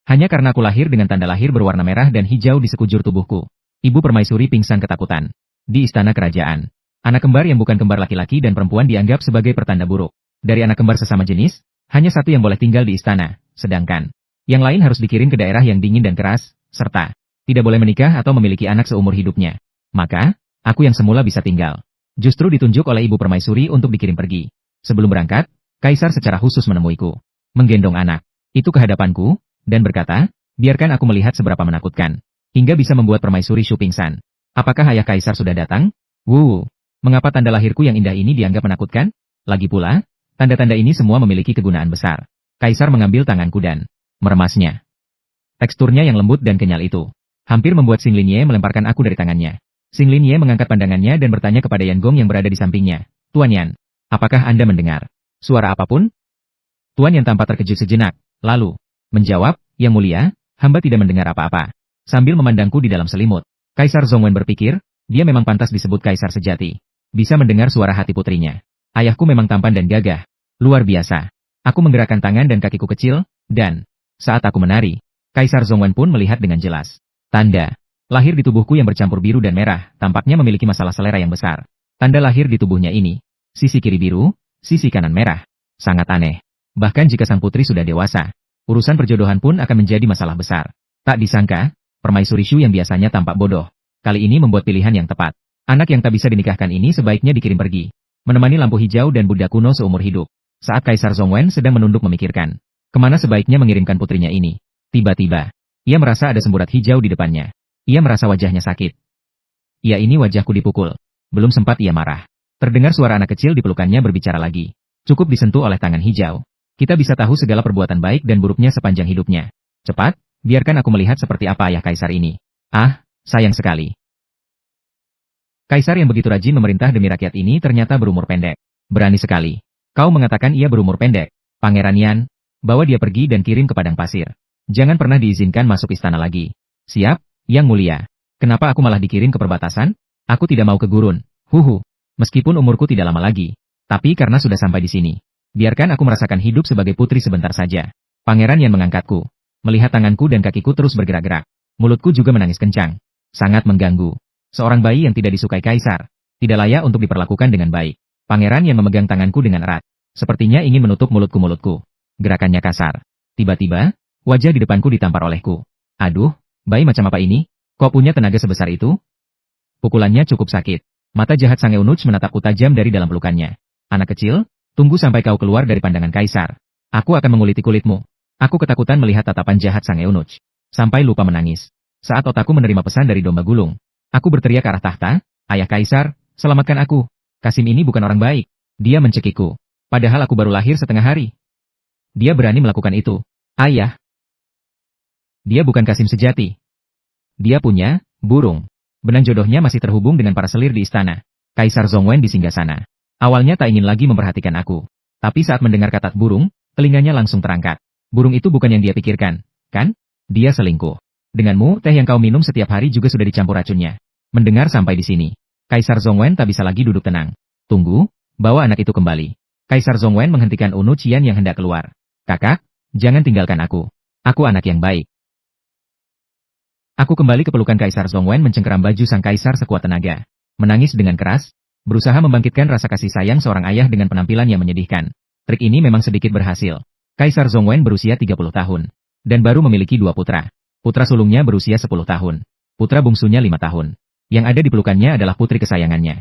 Hanya karena aku lahir dengan tanda lahir berwarna merah dan hijau di sekujur tubuhku. Ibu permaisuri pingsan ketakutan. Di istana kerajaan, anak kembar yang bukan kembar laki-laki dan perempuan dianggap sebagai pertanda buruk. Dari anak kembar sesama jenis, hanya satu yang boleh tinggal di istana, sedangkan yang lain harus dikirim ke daerah yang dingin dan keras, serta tidak boleh menikah atau memiliki anak seumur hidupnya. Maka, aku yang semula bisa tinggal, justru ditunjuk oleh ibu permaisuri untuk dikirim pergi. Sebelum berangkat, kaisar secara khusus menemuiku, menggendong anak itu ke hadapanku, dan berkata, biarkan aku melihat seberapa menakutkan, hingga bisa membuat permaisuri Shu pingsan. Apakah ayah kaisar sudah datang? Mengapa tanda lahirku yang indah ini dianggap menakutkan? Lagi pula, tanda-tanda ini semua memiliki kegunaan besar. Kaisar mengambil tanganku dan meremasnya. Teksturnya yang lembut dan kenyal itu hampir membuat Xing Linye melemparkan aku dari tangannya. Xing Linye mengangkat pandangannya dan bertanya kepada Yan Gong yang berada di sampingnya. Tuan Yan, apakah Anda mendengar suara apapun? Tuan Yan tampak terkejut sejenak, lalu menjawab, Yang Mulia, hamba tidak mendengar apa-apa. Sambil memandangku di dalam selimut, Kaisar Zhongwen berpikir, dia memang pantas disebut kaisar sejati. Bisa mendengar suara hati putrinya. Ayahku memang tampan dan gagah. Luar biasa. Aku menggerakkan tangan dan kakiku kecil, dan saat aku menari, Kaisar Zhongwen pun melihat dengan jelas. Tanda lahir di tubuhku yang bercampur biru dan merah, tampaknya memiliki masalah selera yang besar. Tanda lahir di tubuhnya ini, sisi kiri biru, sisi kanan merah. Sangat aneh. Bahkan jika sang putri sudah dewasa, urusan perjodohan pun akan menjadi masalah besar. Tak disangka, permaisuri Shu yang biasanya tampak bodoh, kali ini membuat pilihan yang tepat. Anak yang tak bisa dinikahkan ini sebaiknya dikirim pergi, menemani lampu hijau dan Buddha kuno seumur hidup. Saat Kaisar Zhongwen sedang menunduk memikirkan, kemana sebaiknya mengirimkan putrinya ini, tiba-tiba, ia merasa ada semburat hijau di depannya. Ia merasa wajahnya sakit. Ya, ini wajahku dipukul. Belum sempat ia marah, terdengar suara anak kecil di pelukannya berbicara lagi. Cukup disentuh oleh tangan hijau, kita bisa tahu segala perbuatan baik dan buruknya sepanjang hidupnya. Cepat, biarkan aku melihat seperti apa ayah kaisar ini. Ah, sayang sekali. Kaisar yang begitu rajin memerintah demi rakyat ini ternyata berumur pendek. Berani sekali. Kau mengatakan ia berumur pendek. Pangeran Yan, bawa dia pergi dan kirim ke padang pasir. Jangan pernah diizinkan masuk istana lagi. Siap, Yang Mulia. Kenapa aku malah dikirim ke perbatasan? Aku tidak mau ke gurun. Meskipun umurku tidak lama lagi. Tapi karena sudah sampai di sini, biarkan aku merasakan hidup sebagai putri sebentar saja. Pangeran Yan mengangkatku. Melihat tanganku dan kakiku terus bergerak-gerak. Mulutku juga menangis kencang. Sangat mengganggu. Seorang bayi yang tidak disukai kaisar, tidak layak untuk diperlakukan dengan baik. Pangeran yang memegang tanganku dengan erat, sepertinya ingin menutup mulutku. Gerakannya kasar. Tiba-tiba, wajah di depanku ditampar olehku. Aduh, bayi macam apa ini? Kok punya tenaga sebesar itu? Pukulannya cukup sakit. Mata jahat Sang Eunuch menatapku tajam dari dalam pelukannya. Anak kecil, tunggu sampai kau keluar dari pandangan kaisar. Aku akan menguliti kulitmu. Aku ketakutan melihat tatapan jahat Sang Eunuch, sampai lupa menangis. Saat otakku menerima pesan dari domba gulung, aku berteriak ke arah tahta, ayah kaisar, selamatkan aku. Kasim ini bukan orang baik. Dia mencekikku. Padahal aku baru lahir setengah hari. Dia berani melakukan itu. Ayah. Dia bukan Kasim sejati. Dia punya burung. Benang jodohnya masih terhubung dengan para selir di istana. Kaisar Zhongwen di singgasana. Awalnya tak ingin lagi memperhatikan aku. Tapi saat mendengar kata burung, telinganya langsung terangkat. Burung itu bukan yang dia pikirkan, kan? Dia selingkuh. Denganmu, teh yang kau minum setiap hari juga sudah dicampur racunnya. Mendengar sampai di sini, Kaisar Zhongwen tak bisa lagi duduk tenang. Tunggu, bawa anak itu kembali. Kaisar Zhongwen menghentikan Unu Qian yang hendak keluar. Kakak, jangan tinggalkan aku. Aku anak yang baik. Aku kembali ke pelukan Kaisar Zhongwen mencengkeram baju sang kaisar sekuat tenaga. Menangis dengan keras, berusaha membangkitkan rasa kasih sayang seorang ayah dengan penampilan yang menyedihkan. Trik ini memang sedikit berhasil. Kaisar Zhongwen berusia 30 tahun, dan baru memiliki 2 putra. Putra sulungnya berusia 10 tahun. Putra bungsunya 5 tahun. Yang ada di pelukannya adalah putri kesayangannya.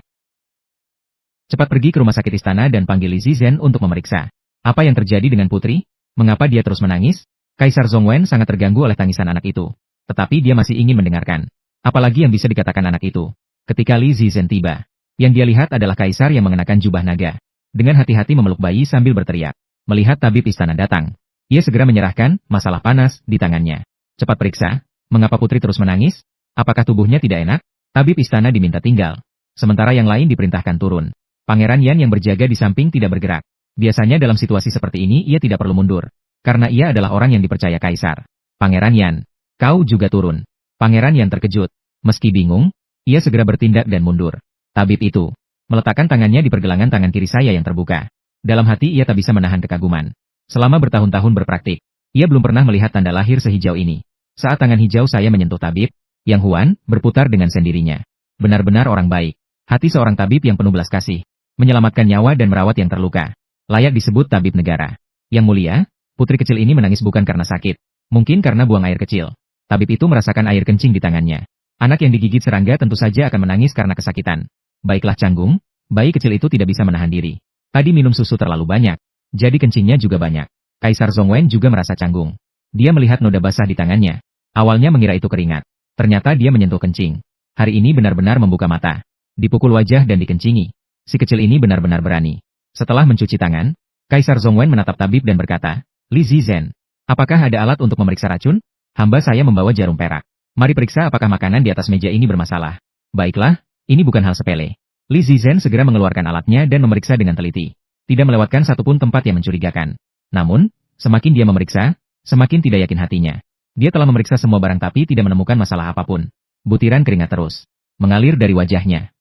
Cepat pergi ke rumah sakit istana dan panggil Li Zizhen untuk memeriksa. Apa yang terjadi dengan putri? Mengapa dia terus menangis? Kaisar Zhongwen sangat terganggu oleh tangisan anak itu. Tetapi dia masih ingin mendengarkan. Apalagi yang bisa dikatakan anak itu. Ketika Li Zizhen tiba, yang dia lihat adalah kaisar yang mengenakan jubah naga. Dengan hati-hati memeluk bayi sambil berteriak. Melihat tabib istana datang, ia segera menyerahkan masalah panas di tangannya. Cepat periksa, mengapa putri terus menangis? Apakah tubuhnya tidak enak? Tabib istana diminta tinggal. Sementara yang lain diperintahkan turun. Pangeran Yan yang berjaga di samping tidak bergerak. Biasanya dalam situasi seperti ini ia tidak perlu mundur. Karena ia adalah orang yang dipercaya kaisar. Pangeran Yan, kau juga turun. Pangeran Yan terkejut. Meski bingung, ia segera bertindak dan mundur. Tabib itu meletakkan tangannya di pergelangan tangan kiri saya yang terbuka. Dalam hati ia tak bisa menahan kekaguman. Selama bertahun-tahun berpraktik, Ia belum pernah melihat tanda lahir sehijau ini. Saat tangan hijau saya menyentuh tabib, Yang Huan berputar dengan sendirinya. Benar-benar orang baik. Hati seorang tabib yang penuh belas kasih. Menyelamatkan nyawa dan merawat yang terluka. Layak disebut tabib negara. Yang mulia, putri kecil ini menangis bukan karena sakit. Mungkin karena buang air kecil. Tabib itu merasakan air kencing di tangannya. Anak yang digigit serangga tentu saja akan menangis karena kesakitan. Baiklah canggung, bayi kecil itu tidak bisa menahan diri. Tadi minum susu terlalu banyak. Jadi kencingnya juga banyak. Kaisar Zhongwen juga merasa canggung. Dia melihat noda basah di tangannya. Awalnya mengira itu keringat. Ternyata dia menyentuh kencing. Hari ini benar-benar membuka mata. Dipukul wajah dan dikencingi. Si kecil ini benar-benar berani. Setelah mencuci tangan, Kaisar Zhongwen menatap tabib dan berkata, Li Zizhen, apakah ada alat untuk memeriksa racun? Hamba saya membawa jarum perak. Mari periksa apakah makanan di atas meja ini bermasalah. Baiklah, ini bukan hal sepele. Li Zizhen segera mengeluarkan alatnya dan memeriksa dengan teliti. Tidak melewatkan satupun tempat yang mencurigakan. Namun, semakin dia memeriksa, semakin tidak yakin hatinya. Dia telah memeriksa semua barang tapi tidak menemukan masalah apapun. Butiran keringat terus mengalir dari wajahnya.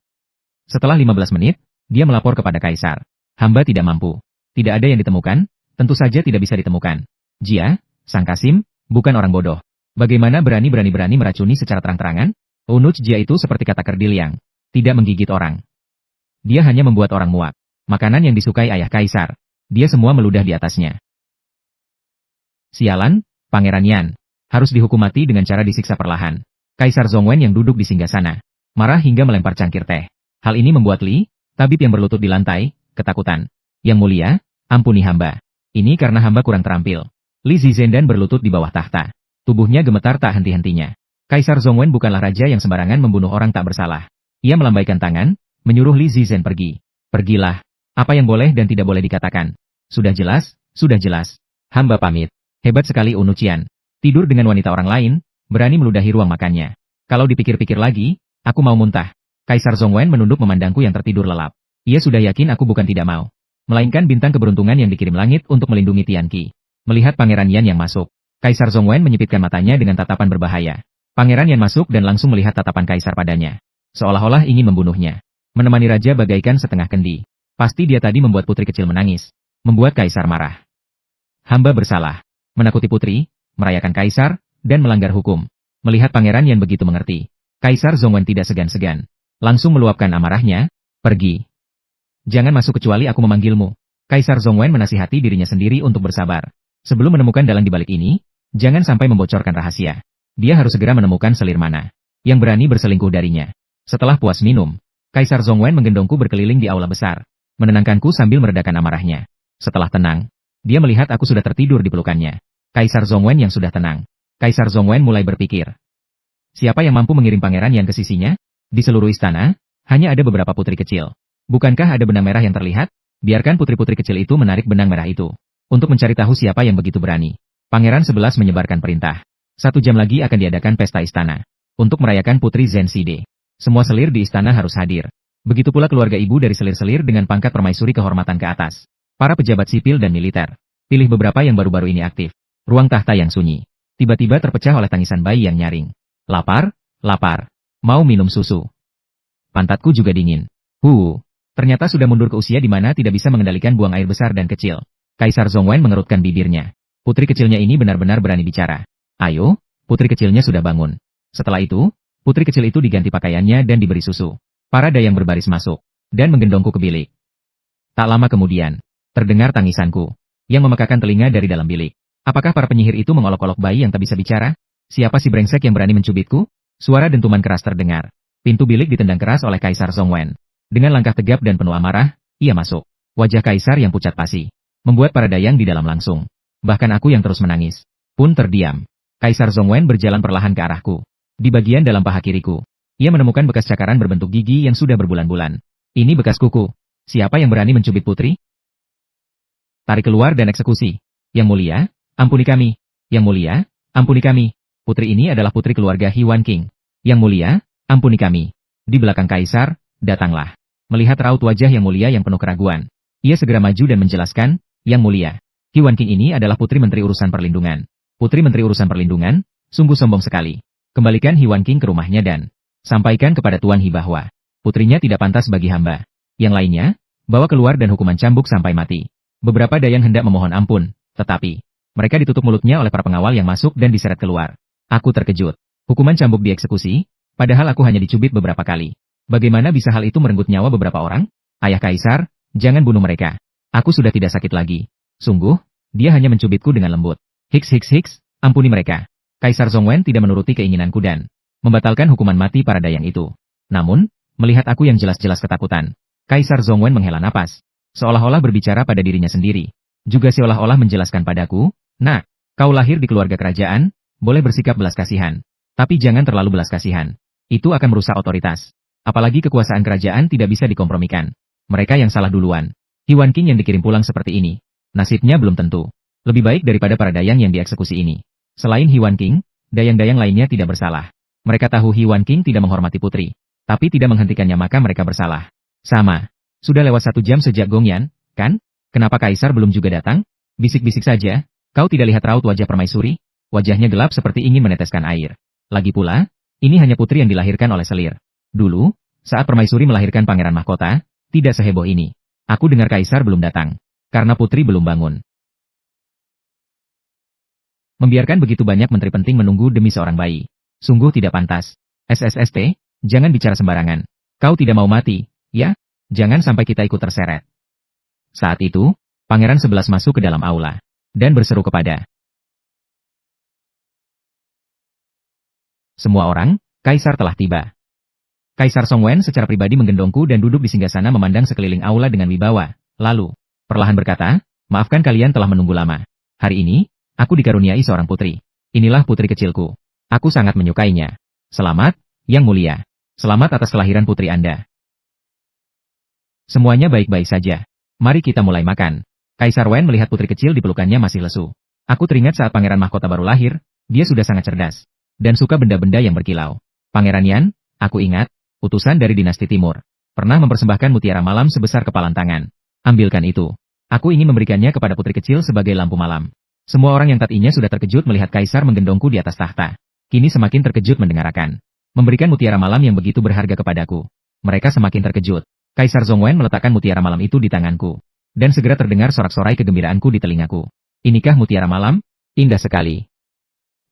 Setelah 15 menit, dia melapor kepada Kaisar. Hamba tidak mampu. Tidak ada yang ditemukan, tentu saja tidak bisa ditemukan. Jia, Sang Kasim, bukan orang bodoh. Bagaimana berani meracuni secara terang-terangan? Unuj Jia itu seperti kata kerdil yang tidak menggigit orang. Dia hanya membuat orang muak. Makanan yang disukai ayah Kaisar. Dia semua meludah di atasnya. Sialan, Pangeran Yan. Harus dihukum mati dengan cara disiksa perlahan. Kaisar Zhongwen yang duduk di singgasana. Marah hingga melempar cangkir teh. Hal ini membuat Li, tabib yang berlutut di lantai, ketakutan. Yang mulia, ampuni hamba. Ini karena hamba kurang terampil. Li Zizhen berlutut di bawah tahta. Tubuhnya gemetar tak henti-hentinya. Kaisar Zhongwen bukanlah raja yang sembarangan membunuh orang tak bersalah. Ia melambaikan tangan, menyuruh Li Zizhen pergi. Pergilah. Apa yang boleh dan tidak boleh dikatakan. Sudah jelas, sudah jelas. Hamba pamit. Hebat sekali Unuchian. Tidur dengan wanita orang lain, berani meludahi ruang makannya. Kalau dipikir-pikir lagi, aku mau muntah. Kaisar Zhongwen menunduk memandangku yang tertidur lelap. Ia sudah yakin aku bukan tidak mau. Melainkan bintang keberuntungan yang dikirim langit untuk melindungi Tianqi. Melihat Pangeran Yan yang masuk, Kaisar Zhongwen menyipitkan matanya dengan tatapan berbahaya. Pangeran Yan masuk dan langsung melihat tatapan Kaisar padanya. Seolah-olah ingin membunuhnya. Menemani Raja bagaikan setengah kendi. Pasti dia tadi membuat putri kecil menangis. Membuat Kaisar marah. Hamba bersalah. Menakuti putri, merayakan Kaisar, dan melanggar hukum. Melihat Pangeran Yan begitu mengerti, Kaisar Zhongwen tidak segan-segan. Langsung meluapkan amarahnya, pergi. Jangan masuk kecuali aku memanggilmu. Kaisar Zhongwen menasihati dirinya sendiri untuk bersabar. Sebelum menemukan dalang di balik ini, jangan sampai membocorkan rahasia. Dia harus segera menemukan selir mana yang berani berselingkuh darinya. Setelah puas minum, Kaisar Zhongwen menggendongku berkeliling di aula besar, menenangkanku sambil meredakan amarahnya. Setelah tenang, dia melihat aku sudah tertidur di pelukannya. Kaisar Zhongwen yang sudah tenang. Kaisar Zhongwen mulai berpikir. Siapa yang mampu mengirim pangeran yang ke sisinya? Di seluruh istana, hanya ada beberapa putri kecil. Bukankah ada benang merah yang terlihat? Biarkan putri-putri kecil itu menarik benang merah itu. Untuk mencari tahu siapa yang begitu berani. Pangeran 11 menyebarkan perintah. 1 jam lagi akan diadakan pesta istana. Untuk merayakan putri Zhen Side. Semua selir di istana harus hadir. Begitu pula keluarga ibu dari selir-selir dengan pangkat permaisuri kehormatan ke atas. Para pejabat sipil dan militer. Pilih beberapa yang baru-baru ini aktif. Ruang tahta yang sunyi. Tiba-tiba terpecah oleh tangisan bayi yang nyaring. Lapar, lapar. Mau minum susu. Pantatku juga dingin. Ternyata sudah mundur ke usia di mana tidak bisa mengendalikan buang air besar dan kecil. Kaisar Zhongwen mengerutkan bibirnya. Putri kecilnya ini benar-benar berani bicara. Ayo, putri kecilnya sudah bangun. Setelah itu, putri kecil itu diganti pakaiannya dan diberi susu. Para dayang berbaris masuk, dan menggendongku ke bilik. Tak lama kemudian, terdengar tangisanku, yang memekakan telinga dari dalam bilik. Apakah para penyihir itu mengolok-olok bayi yang tak bisa bicara? Siapa si brengsek yang berani mencubitku? Suara dentuman keras terdengar. Pintu bilik ditendang keras oleh Kaisar Zhongwen. Dengan langkah tegap dan penuh amarah, ia masuk. Wajah Kaisar yang pucat pasi membuat para dayang di dalam langsung. Bahkan aku yang terus menangis pun terdiam. Kaisar Zhongwen berjalan perlahan ke arahku. Di bagian dalam paha kiriku, ia menemukan bekas cakaran berbentuk gigi yang sudah berbulan-bulan. Ini bekas kuku. Siapa yang berani mencubit putri? Tarik keluar dan eksekusi. Yang mulia, ampuni kami. Yang mulia, ampuni kami. Putri ini adalah putri keluarga Hiwan King. Yang mulia, ampuni kami. Di belakang Kaisar, datanglah. Melihat raut wajah yang mulia yang penuh keraguan, ia segera maju dan menjelaskan, Yang mulia, Hiwan King ini adalah putri Menteri Urusan Perlindungan. Putri Menteri Urusan Perlindungan, sungguh sombong sekali. Kembalikan Hiwan King ke rumahnya dan sampaikan kepada Tuan Hi bahwa putrinya tidak pantas bagi hamba. Yang lainnya, bawa keluar dan hukuman cambuk sampai mati. Beberapa dayang hendak memohon ampun, tetapi Mereka ditutup mulutnya oleh para pengawal yang masuk dan diseret keluar. Aku terkejut. Hukuman cambuk dieksekusi, padahal aku hanya dicubit beberapa kali. Bagaimana bisa hal itu merenggut nyawa beberapa orang? Ayah Kaisar, jangan bunuh mereka. Aku sudah tidak sakit lagi. Sungguh, dia hanya mencubitku dengan lembut. Hiks, ampuni mereka. Kaisar Zhongwen tidak menuruti keinginanku dan membatalkan hukuman mati para dayang itu. Namun, melihat aku yang jelas-jelas ketakutan, Kaisar Zhongwen menghela napas, seolah-olah berbicara pada dirinya sendiri. Juga seolah-olah menjelaskan padaku, "Nak, kau lahir di keluarga kerajaan, boleh bersikap belas kasihan. Tapi jangan terlalu belas kasihan. Itu akan merusak otoritas. Apalagi kekuasaan kerajaan tidak bisa dikompromikan. Mereka yang salah duluan. Hiwan King yang dikirim pulang seperti ini. Nasibnya belum tentu lebih baik daripada para dayang yang dieksekusi ini. Selain Hiwan King, dayang-dayang lainnya tidak bersalah. Mereka tahu Hiwan King tidak menghormati putri, tapi tidak menghentikannya maka mereka bersalah. Sama. Sudah lewat 1 jam sejak Gongyan, kan? Kenapa Kaisar belum juga datang? Bisik-bisik saja. Kau tidak lihat raut wajah permaisuri? Wajahnya gelap seperti ingin meneteskan air. Lagi pula, ini hanya putri yang dilahirkan oleh selir. Dulu, saat permaisuri melahirkan pangeran mahkota, tidak seheboh ini. Aku dengar Kaisar belum datang, karena putri belum bangun. Membiarkan begitu banyak menteri penting menunggu demi seorang bayi. Sungguh tidak pantas. SSST, jangan bicara sembarangan. Kau tidak mau mati, ya? Jangan sampai kita ikut terseret. Saat itu, Pangeran 11 masuk ke dalam aula, dan berseru kepada semua orang, Kaisar telah tiba. Kaisar Zhongwen secara pribadi menggendongku dan duduk di singgasana memandang sekeliling aula dengan wibawa. Lalu, perlahan berkata, "Maafkan kalian telah menunggu lama. Hari ini, aku dikaruniai seorang putri. Inilah putri kecilku. Aku sangat menyukainya. Selamat, Yang Mulia. Selamat atas kelahiran putri Anda." Semuanya baik-baik saja. Mari kita mulai makan. Kaisar Wen melihat putri kecil di pelukannya masih lesu. Aku teringat saat pangeran mahkota baru lahir, dia sudah sangat cerdas dan suka benda-benda yang berkilau. Pangeran Yan, aku ingat, utusan dari dinasti Timur, pernah mempersembahkan mutiara malam sebesar kepalan tangan. Ambilkan itu. Aku ingin memberikannya kepada putri kecil sebagai lampu malam. Semua orang yang tadinya sudah terkejut melihat Kaisar menggendongku di atas tahta, kini semakin terkejut mendengarkan memberikan mutiara malam yang begitu berharga kepadaku. Mereka semakin terkejut. Kaisar Zhongwen meletakkan mutiara malam itu di tanganku, dan segera terdengar sorak-sorai kegembiraanku di telingaku. Inikah mutiara malam? Indah sekali.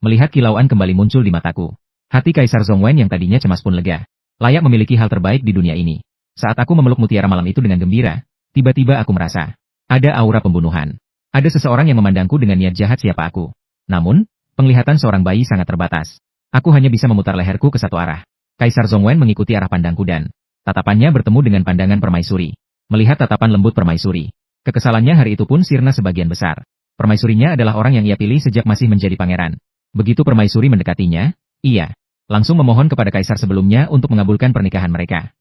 Melihat kilauan kembali muncul di mataku. Hati Kaisar Zhongwen yang tadinya cemas pun lega. Layak memiliki hal terbaik di dunia ini. Saat aku memeluk mutiara malam itu dengan gembira, tiba-tiba aku merasa ada aura pembunuhan. Ada seseorang yang memandangku dengan niat jahat siapa aku. Namun, penglihatan seorang bayi sangat terbatas. Aku hanya bisa memutar leherku ke satu arah. Kaisar Zhongwen mengikuti arah pandangku dan tatapannya bertemu dengan pandangan permaisuri. Melihat tatapan lembut permaisuri, kekesalannya hari itu pun sirna sebagian besar. Permaisurinya adalah orang yang ia pilih sejak masih menjadi pangeran. Begitu permaisuri mendekatinya, ia langsung memohon kepada kaisar sebelumnya untuk mengabulkan pernikahan mereka.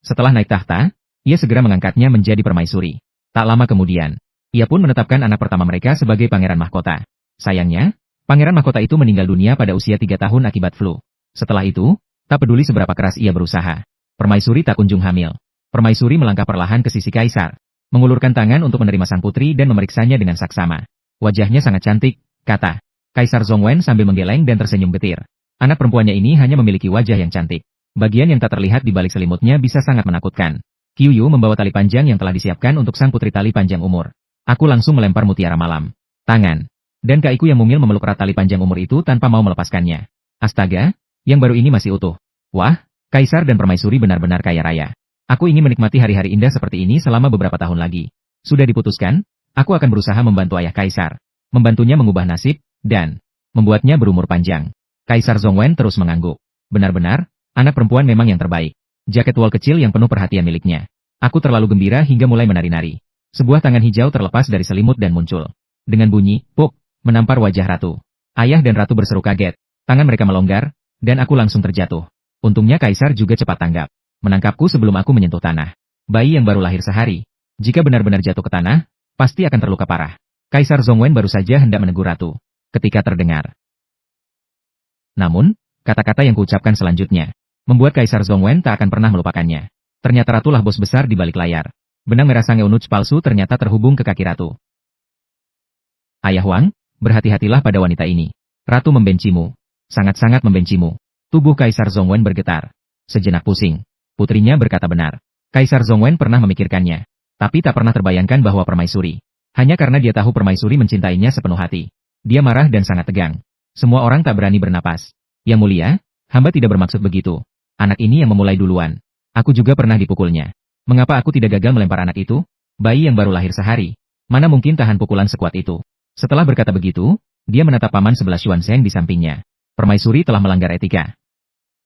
Setelah naik tahta, ia segera mengangkatnya menjadi permaisuri. Tak lama kemudian, ia pun menetapkan anak pertama mereka sebagai pangeran mahkota. Sayangnya, pangeran mahkota itu meninggal dunia pada usia 3 tahun akibat flu. Setelah itu, tak peduli seberapa keras ia berusaha, permaisuri tak kunjung hamil. Permaisuri melangkah perlahan ke sisi kaisar, mengulurkan tangan untuk menerima sang putri dan memeriksanya dengan saksama. Wajahnya sangat cantik, kata Kaisar Zhongwen sambil menggeleng dan tersenyum getir. Anak perempuannya ini hanya memiliki wajah yang cantik. Bagian yang tak terlihat di balik selimutnya bisa sangat menakutkan. Qiuyu membawa tali panjang yang telah disiapkan untuk sang putri tali panjang umur. Aku langsung melempar mutiara malam, tangan, dan kaiku yang mungil memeluk erat tali panjang umur itu tanpa mau melepaskannya. Astaga, yang baru ini masih utuh. Wah, Kaisar dan permaisuri benar-benar kaya raya. Aku ingin menikmati hari-hari indah seperti ini selama beberapa tahun lagi. Sudah diputuskan, aku akan berusaha membantu ayah Kaisar, membantunya mengubah nasib, dan membuatnya berumur panjang. Kaisar Zhongwen terus mengangguk. Benar-benar, anak perempuan memang yang terbaik. Jaket wol kecil yang penuh perhatian miliknya. Aku terlalu gembira hingga mulai menari-nari. Sebuah tangan hijau terlepas dari selimut dan muncul. Dengan bunyi, puk, menampar wajah ratu. Ayah dan ratu berseru kaget. Tangan mereka melonggar, dan aku langsung terjatuh. Untungnya Kaisar juga cepat tanggap. Menangkapku sebelum aku menyentuh tanah. Bayi yang baru lahir sehari. Jika benar-benar jatuh ke tanah, pasti akan terluka parah. Kaisar Zhongwen baru saja hendak menegur ratu, ketika terdengar. Namun, kata-kata yang kuucapkan selanjutnya membuat Kaisar Zhongwen tak akan pernah melupakannya. Ternyata ratulah bos besar di balik layar. Benang merah sang eunuch palsu ternyata terhubung ke kaki ratu. Ayah Wang, berhati-hatilah pada wanita ini. Ratu membencimu. Sangat-sangat membencimu. Tubuh Kaisar Zhongwen bergetar. Sejenak pusing. Putrinya berkata benar. Kaisar Zhongwen pernah memikirkannya. Tapi tak pernah terbayangkan bahwa permaisuri Hanya karena dia tahu permaisuri mencintainya sepenuh hati. Dia marah dan sangat tegang. Semua orang tak berani bernapas. Yang mulia, hamba tidak bermaksud begitu. Anak ini yang memulai duluan. Aku juga pernah dipukulnya. Mengapa aku tidak gagal melempar anak itu? Bayi yang baru lahir sehari. Mana mungkin tahan pukulan sekuat itu? Setelah berkata begitu, dia menatap paman sebelah Xuanzeng di sampingnya. Permaisuri telah melanggar etika.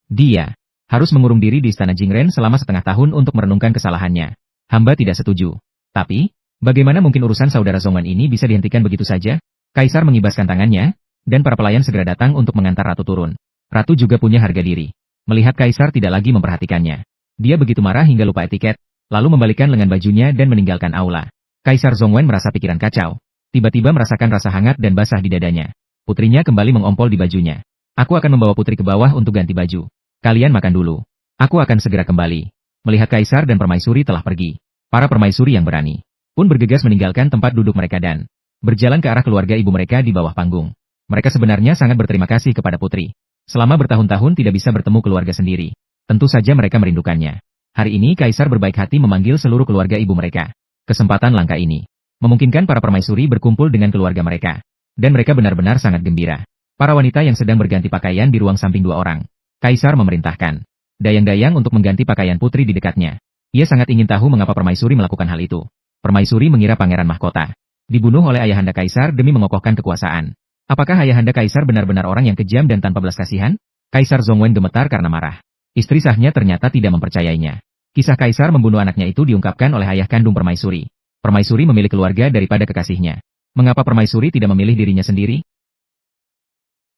Dia harus mengurung diri di istana Jingren selama setengah tahun untuk merenungkan kesalahannya. Hamba tidak setuju. Tapi, bagaimana mungkin urusan saudara Zongwen ini bisa dihentikan begitu saja? Kaisar mengibaskan tangannya, dan para pelayan segera datang untuk mengantar ratu turun. Ratu juga punya harga diri. Melihat Kaisar tidak lagi memperhatikannya. Dia begitu marah hingga lupa etiket, lalu membalikan lengan bajunya dan meninggalkan aula. Kaisar Zongwen merasa pikiran kacau. Tiba-tiba merasakan rasa hangat dan basah di dadanya. Putrinya kembali mengompol di bajunya. Aku akan membawa putri ke bawah untuk ganti baju. Kalian makan dulu. Aku akan segera kembali. Melihat Kaisar dan permaisuri telah pergi. Para permaisuri yang berani pun bergegas meninggalkan tempat duduk mereka dan berjalan ke arah keluarga ibu mereka di bawah panggung. Mereka sebenarnya sangat berterima kasih kepada putri. Selama bertahun-tahun tidak bisa bertemu keluarga sendiri. Tentu saja mereka merindukannya. Hari ini Kaisar berbaik hati memanggil seluruh keluarga ibu mereka. Kesempatan langka ini memungkinkan para permaisuri berkumpul dengan keluarga mereka. Dan mereka benar-benar sangat gembira. Para wanita yang sedang berganti pakaian di ruang samping dua orang. Kaisar memerintahkan Dayang-Dayang untuk mengganti pakaian putri di dekatnya. Ia sangat ingin tahu mengapa permaisuri melakukan hal itu. Permaisuri mengira pangeran mahkota dibunuh oleh ayahanda Kaisar demi mengokohkan kekuasaan. Apakah ayahanda Kaisar benar-benar orang yang kejam dan tanpa belas kasihan? Kaisar Zongwen gemetar karena marah. Istri sahnya ternyata tidak mempercayainya. Kisah Kaisar membunuh anaknya itu diungkapkan oleh ayah kandung permaisuri. Permaisuri memilih keluarga daripada kekasihnya. Mengapa permaisuri tidak memilih dirinya sendiri?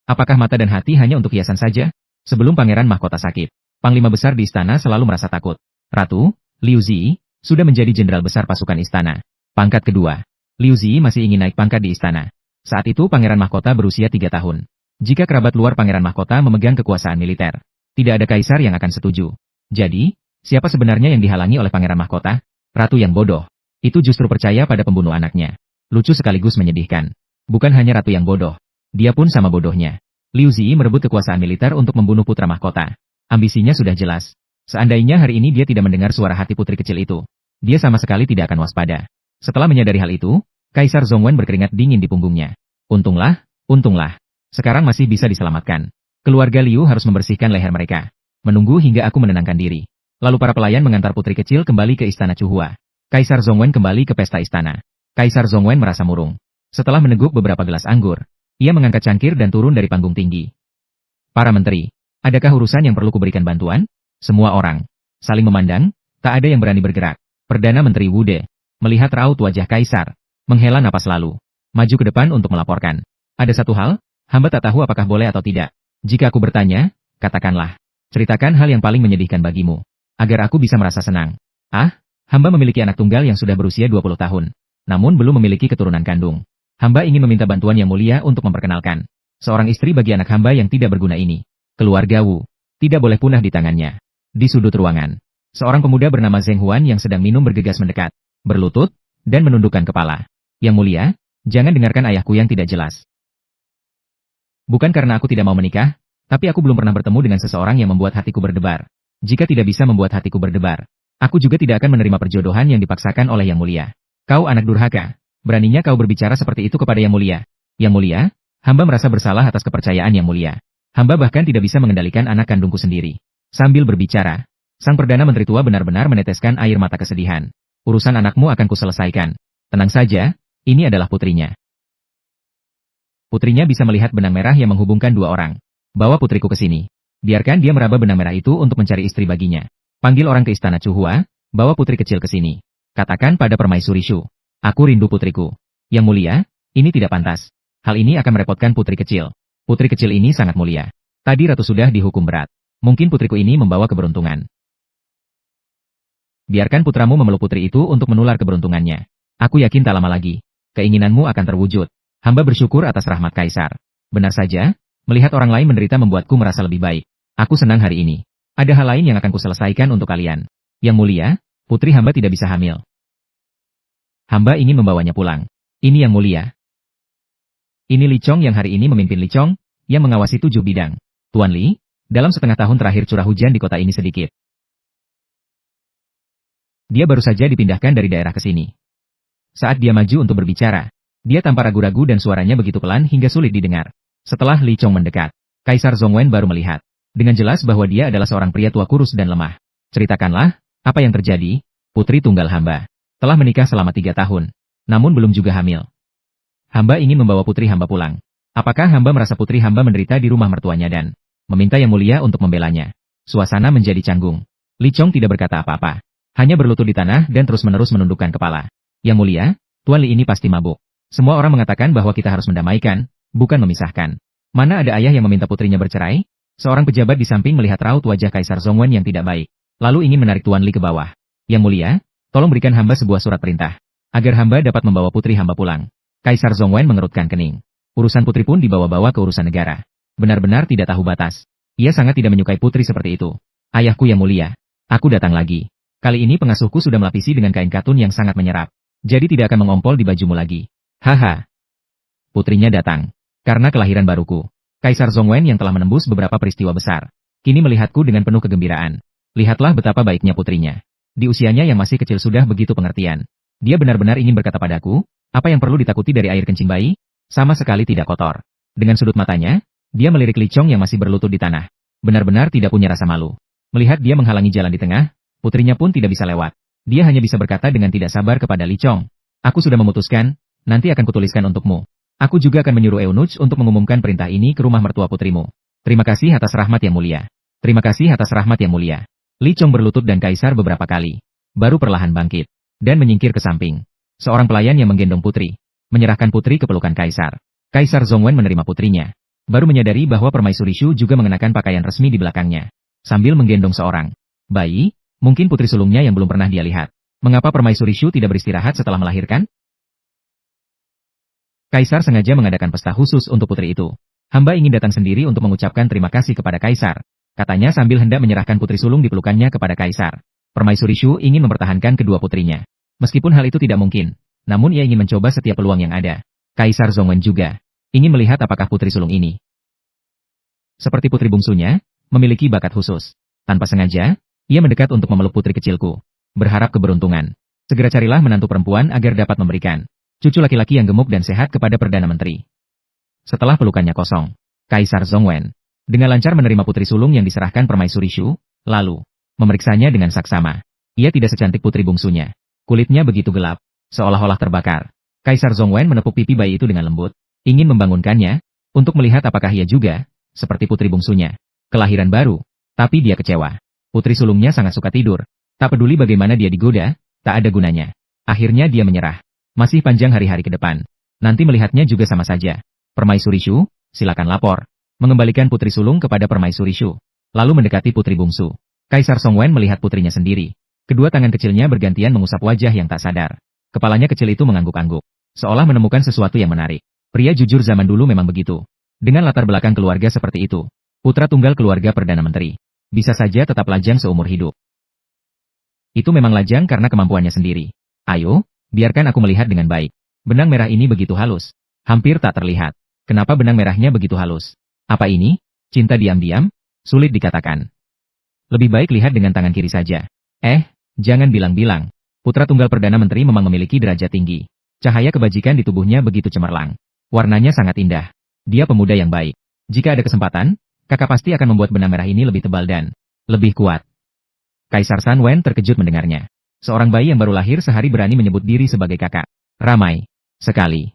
Apakah mata dan hati hanya untuk hiasan saja? Sebelum pangeran mahkota sakit, panglima besar di istana selalu merasa takut. Ratu, Liu Zi, sudah menjadi jenderal besar pasukan istana. Pangkat kedua. Liu Zi masih ingin naik pangkat di istana. Saat itu pangeran mahkota berusia 3 tahun. Jika kerabat luar pangeran mahkota memegang kekuasaan militer, tidak ada kaisar yang akan setuju. Jadi, siapa sebenarnya yang dihalangi oleh pangeran mahkota? Ratu yang bodoh. Itu justru percaya pada pembunuh anaknya. Lucu sekaligus menyedihkan. Bukan hanya ratu yang bodoh. Dia pun sama bodohnya. Liu Zi merebut kekuasaan militer untuk membunuh putra mahkota. Ambisinya sudah jelas. Seandainya hari ini dia tidak mendengar suara hati putri kecil itu, dia sama sekali tidak akan waspada. Setelah menyadari hal itu, Kaisar Zongwen berkeringat dingin di punggungnya. Untunglah, untunglah. Sekarang masih bisa diselamatkan. Keluarga Liu harus membersihkan leher mereka. Menunggu hingga aku menenangkan diri. Lalu para pelayan mengantar putri kecil kembali ke istana Chuhua. Kaisar Zongwen kembali ke pesta istana. Kaisar Zongwen merasa murung. Setelah meneguk beberapa gelas anggur, ia mengangkat cangkir dan turun dari panggung tinggi. Para menteri, adakah urusan yang perlu kuberikan bantuan? Semua orang saling memandang, tak ada yang berani bergerak. Perdana Menteri Wude melihat raut wajah Kaisar, menghela napas lalu, maju ke depan untuk melaporkan. Ada satu hal, hamba tak tahu apakah boleh atau tidak. Jika aku bertanya, katakanlah. Ceritakan hal yang paling menyedihkan bagimu, agar aku bisa merasa senang. Hamba memiliki anak tunggal yang sudah berusia 20 tahun, namun belum memiliki keturunan kandung. Hamba ingin meminta bantuan yang mulia untuk memperkenalkan seorang istri bagi anak hamba yang tidak berguna ini. Keluarga Wu tidak boleh punah di tangannya. Di sudut ruangan, seorang pemuda bernama Zheng Huan yang sedang minum bergegas mendekat, berlutut, dan menundukkan kepala. Yang mulia, jangan dengarkan ayahku yang tidak jelas. Bukan karena aku tidak mau menikah, tapi aku belum pernah bertemu dengan seseorang yang membuat hatiku berdebar. Jika tidak bisa membuat hatiku berdebar, aku juga tidak akan menerima perjodohan yang dipaksakan oleh Yang Mulia. Kau anak durhaka. Beraninya kau berbicara seperti itu kepada Yang Mulia. Yang Mulia, hamba merasa bersalah atas kepercayaan Yang Mulia. Hamba bahkan tidak bisa mengendalikan anak kandungku sendiri. Sambil berbicara, sang Perdana Menteri tua benar-benar meneteskan air mata kesedihan. Urusan anakmu akan kuselesaikan. Tenang saja, ini adalah putrinya. Putrinya bisa melihat benang merah yang menghubungkan dua orang. Bawa putriku ke sini. Biarkan dia meraba benang merah itu untuk mencari istri baginya. Panggil orang ke istana Chuhua, bawa putri kecil ke sini. Katakan pada permaisuri Shu. Aku rindu putriku. Yang mulia, ini tidak pantas. Hal ini akan merepotkan putri kecil. Putri kecil ini sangat mulia. Tadi ratu sudah dihukum berat. Mungkin putriku ini membawa keberuntungan. Biarkan putramu memeluk putri itu untuk menular keberuntungannya. Aku yakin tak lama lagi, keinginanmu akan terwujud. Hamba bersyukur atas rahmat Kaisar. Benar saja, melihat orang lain menderita membuatku merasa lebih baik. Aku senang hari ini. Ada hal lain yang akan kuselesaikan untuk kalian. Yang mulia, putri hamba tidak bisa hamil. Hamba ingin membawanya pulang. Ini yang mulia. Ini Li Chong yang hari ini memimpin Li Chong, yang mengawasi 7 bidang. Tuan Li, dalam setengah tahun terakhir curah hujan di kota ini sedikit. Dia baru saja dipindahkan dari daerah ke sini. Saat dia maju untuk berbicara, dia tanpa ragu-ragu dan suaranya begitu pelan hingga sulit didengar. Setelah Li Chong mendekat, Kaisar Zhongwen baru melihat dengan jelas bahwa dia adalah seorang pria tua kurus dan lemah. Ceritakanlah, apa yang terjadi? Putri tunggal hamba telah menikah selama 3 tahun, namun belum juga hamil. Hamba ingin membawa putri hamba pulang. Apakah hamba merasa putri hamba menderita di rumah mertuanya dan meminta yang mulia untuk membelanya? Suasana menjadi canggung. Li Chong tidak berkata apa-apa, hanya berlutut di tanah dan terus-menerus menundukkan kepala. Yang mulia, Tuan Li ini pasti mabuk. Semua orang mengatakan bahwa kita harus mendamaikan, bukan memisahkan. Mana ada ayah yang meminta putrinya bercerai? Seorang pejabat di samping melihat raut wajah Kaisar Zhongwen yang tidak baik, lalu ingin menarik Tuan Li ke bawah. Yang mulia, tolong berikan hamba sebuah surat perintah, agar hamba dapat membawa putri hamba pulang. Kaisar Zhongwen mengerutkan kening. Urusan putri pun dibawa-bawa ke urusan negara. Benar-benar tidak tahu batas. Ia sangat tidak menyukai putri seperti itu. Ayahku yang mulia, aku datang lagi. Kali ini pengasuhku sudah melapisi dengan kain katun yang sangat menyerap. Jadi tidak akan mengompol di bajumu lagi. Haha. Putrinya datang. Karena kelahiran baruku. Kaisar Zhongwen yang telah menembus beberapa peristiwa besar, kini melihatku dengan penuh kegembiraan. Lihatlah betapa baiknya putrinya. Di usianya yang masih kecil sudah begitu pengertian. Dia benar-benar ingin berkata padaku, apa yang perlu ditakuti dari air kencing bayi? Sama sekali tidak kotor. Dengan sudut matanya, dia melirik Li Chong yang masih berlutut di tanah. Benar-benar tidak punya rasa malu. Melihat dia menghalangi jalan di tengah, putrinya pun tidak bisa lewat. Dia hanya bisa berkata dengan tidak sabar kepada Li Chong. Aku sudah memutuskan, nanti akan kutuliskan untukmu. Aku juga akan menyuruh eunuch untuk mengumumkan perintah ini ke rumah mertua putrimu. Terima kasih atas rahmat yang mulia. Terima kasih atas rahmat yang mulia. Li Chong berlutut dan Kaisar beberapa kali. Baru perlahan bangkit. Dan menyingkir ke samping. Seorang pelayan yang menggendong putri. Menyerahkan putri ke pelukan Kaisar. Kaisar Zhongwen menerima putrinya. Baru menyadari bahwa Permaisuri Shu juga mengenakan pakaian resmi di belakangnya. Sambil menggendong seorang bayi, mungkin putri sulungnya yang belum pernah dia lihat. Mengapa Permaisuri Shu tidak beristirahat setelah melahirkan? Kaisar sengaja mengadakan pesta khusus untuk putri itu. Hamba ingin datang sendiri untuk mengucapkan terima kasih kepada Kaisar. Katanya sambil hendak menyerahkan putri sulung di pelukannya kepada Kaisar. Permaisuri Shu ingin mempertahankan kedua putrinya. Meskipun hal itu tidak mungkin, namun ia ingin mencoba setiap peluang yang ada. Kaisar Zhongwen juga ingin melihat apakah putri sulung ini, seperti putri bungsunya, memiliki bakat khusus. Tanpa sengaja, ia mendekat untuk memeluk putri kecilku. Berharap keberuntungan. Segera carilah menantu perempuan agar dapat memberikan cucu laki-laki yang gemuk dan sehat kepada Perdana Menteri. Setelah pelukannya kosong, Kaisar Zhongwen dengan lancar menerima putri sulung yang diserahkan Permaisuri Shu, lalu memeriksanya dengan saksama. Ia tidak secantik putri bungsunya. Kulitnya begitu gelap, seolah-olah terbakar. Kaisar Zhongwen menepuk pipi bayi itu dengan lembut, ingin membangunkannya, untuk melihat apakah ia juga seperti putri bungsunya. Kelahiran baru, tapi dia kecewa. Putri sulungnya sangat suka tidur. Tak peduli bagaimana dia digoda, tak ada gunanya. Akhirnya dia menyerah. Masih panjang hari-hari ke depan. Nanti melihatnya juga sama saja. Permaisuri Shu, silakan lapor. Mengembalikan putri sulung kepada Permaisuri Shu. Lalu mendekati putri bungsu. Kaisar Zhongwen melihat putrinya sendiri. Kedua tangan kecilnya bergantian mengusap wajah yang tak sadar. Kepalanya kecil itu mengangguk-angguk. Seolah menemukan sesuatu yang menarik. Pria jujur zaman dulu memang begitu. Dengan latar belakang keluarga seperti itu, putra tunggal keluarga Perdana Menteri, bisa saja tetap lajang seumur hidup. Itu memang lajang karena kemampuannya sendiri. Ayo, biarkan aku melihat dengan baik. Benang merah ini begitu halus. Hampir tak terlihat. Kenapa benang merahnya begitu halus? Apa ini? Cinta diam-diam? Sulit dikatakan. Lebih baik lihat dengan tangan kiri saja. Jangan bilang-bilang. Putra tunggal Perdana Menteri memang memiliki derajat tinggi. Cahaya kebajikan di tubuhnya begitu cemerlang. Warnanya sangat indah. Dia pemuda yang baik. Jika ada kesempatan, kakak pasti akan membuat benang merah ini lebih tebal dan lebih kuat. Kaisar San Wen terkejut mendengarnya. Seorang bayi yang baru lahir sehari berani menyebut diri sebagai kakak. Ramai sekali.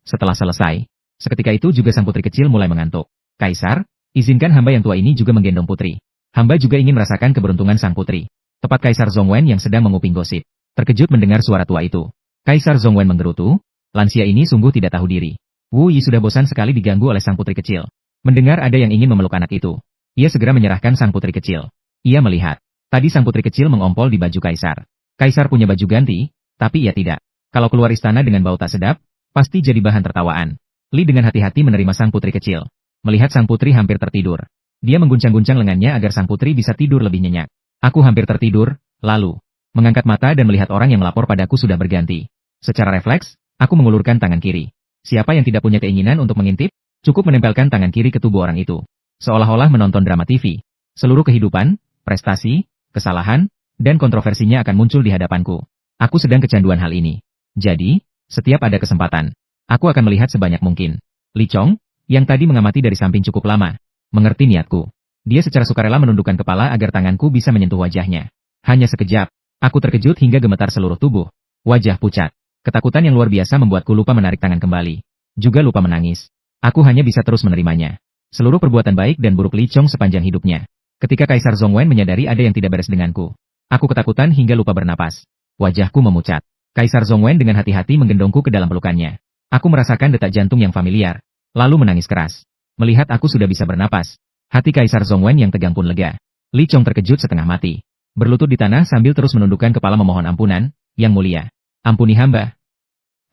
Setelah selesai, seketika itu juga sang putri kecil mulai mengantuk. Kaisar, izinkan hamba yang tua ini juga menggendong putri. Hamba juga ingin merasakan keberuntungan sang putri. Tepat Kaisar Zhongwen yang sedang menguping gosip. Terkejut mendengar suara tua itu. Kaisar Zhongwen menggerutu. Lansia ini sungguh tidak tahu diri. Wu Yi sudah bosan sekali diganggu oleh sang putri kecil. Mendengar ada yang ingin memeluk anak itu, ia segera menyerahkan sang putri kecil. Ia melihat, tadi sang putri kecil mengompol di baju Kaisar. Kaisar punya baju ganti, tapi ia tidak. Kalau keluar istana dengan bau tak sedap, pasti jadi bahan tertawaan. Li dengan hati-hati menerima sang putri kecil. Melihat sang putri hampir tertidur, dia mengguncang-guncang lengannya agar sang putri bisa tidur lebih nyenyak. Aku hampir tertidur, lalu mengangkat mata dan melihat orang yang melapor padaku sudah berganti. Secara refleks, aku mengulurkan tangan kiri. Siapa yang tidak punya keinginan untuk mengintip? Cukup menempelkan tangan kiri ke tubuh orang itu. Seolah-olah menonton drama TV. Seluruh kehidupan, prestasi, kesalahan, dan kontroversinya akan muncul di hadapanku. Aku sedang kecanduan hal ini. Jadi, setiap ada kesempatan, aku akan melihat sebanyak mungkin. Li Chong, yang tadi mengamati dari samping cukup lama, mengerti niatku. Dia secara sukarela menundukkan kepala agar tanganku bisa menyentuh wajahnya. Hanya sekejap, aku terkejut hingga gemetar seluruh tubuh. Wajah pucat. Ketakutan yang luar biasa membuatku lupa menarik tangan kembali. Juga lupa menangis. Aku hanya bisa terus menerimanya. Seluruh perbuatan baik dan buruk Li Chong sepanjang hidupnya. Ketika Kaisar Zhongwen menyadari ada yang tidak beres denganku, aku ketakutan hingga lupa bernapas. Wajahku memucat. Kaisar Zhongwen dengan hati-hati menggendongku ke dalam pelukannya. Aku merasakan detak jantung yang familiar, lalu menangis keras. Melihat aku sudah bisa bernapas, hati Kaisar Zhongwen yang tegang pun lega. Li Chong terkejut setengah mati. Berlutut di tanah sambil terus menundukkan kepala memohon ampunan, Yang Mulia. Ampuni hamba.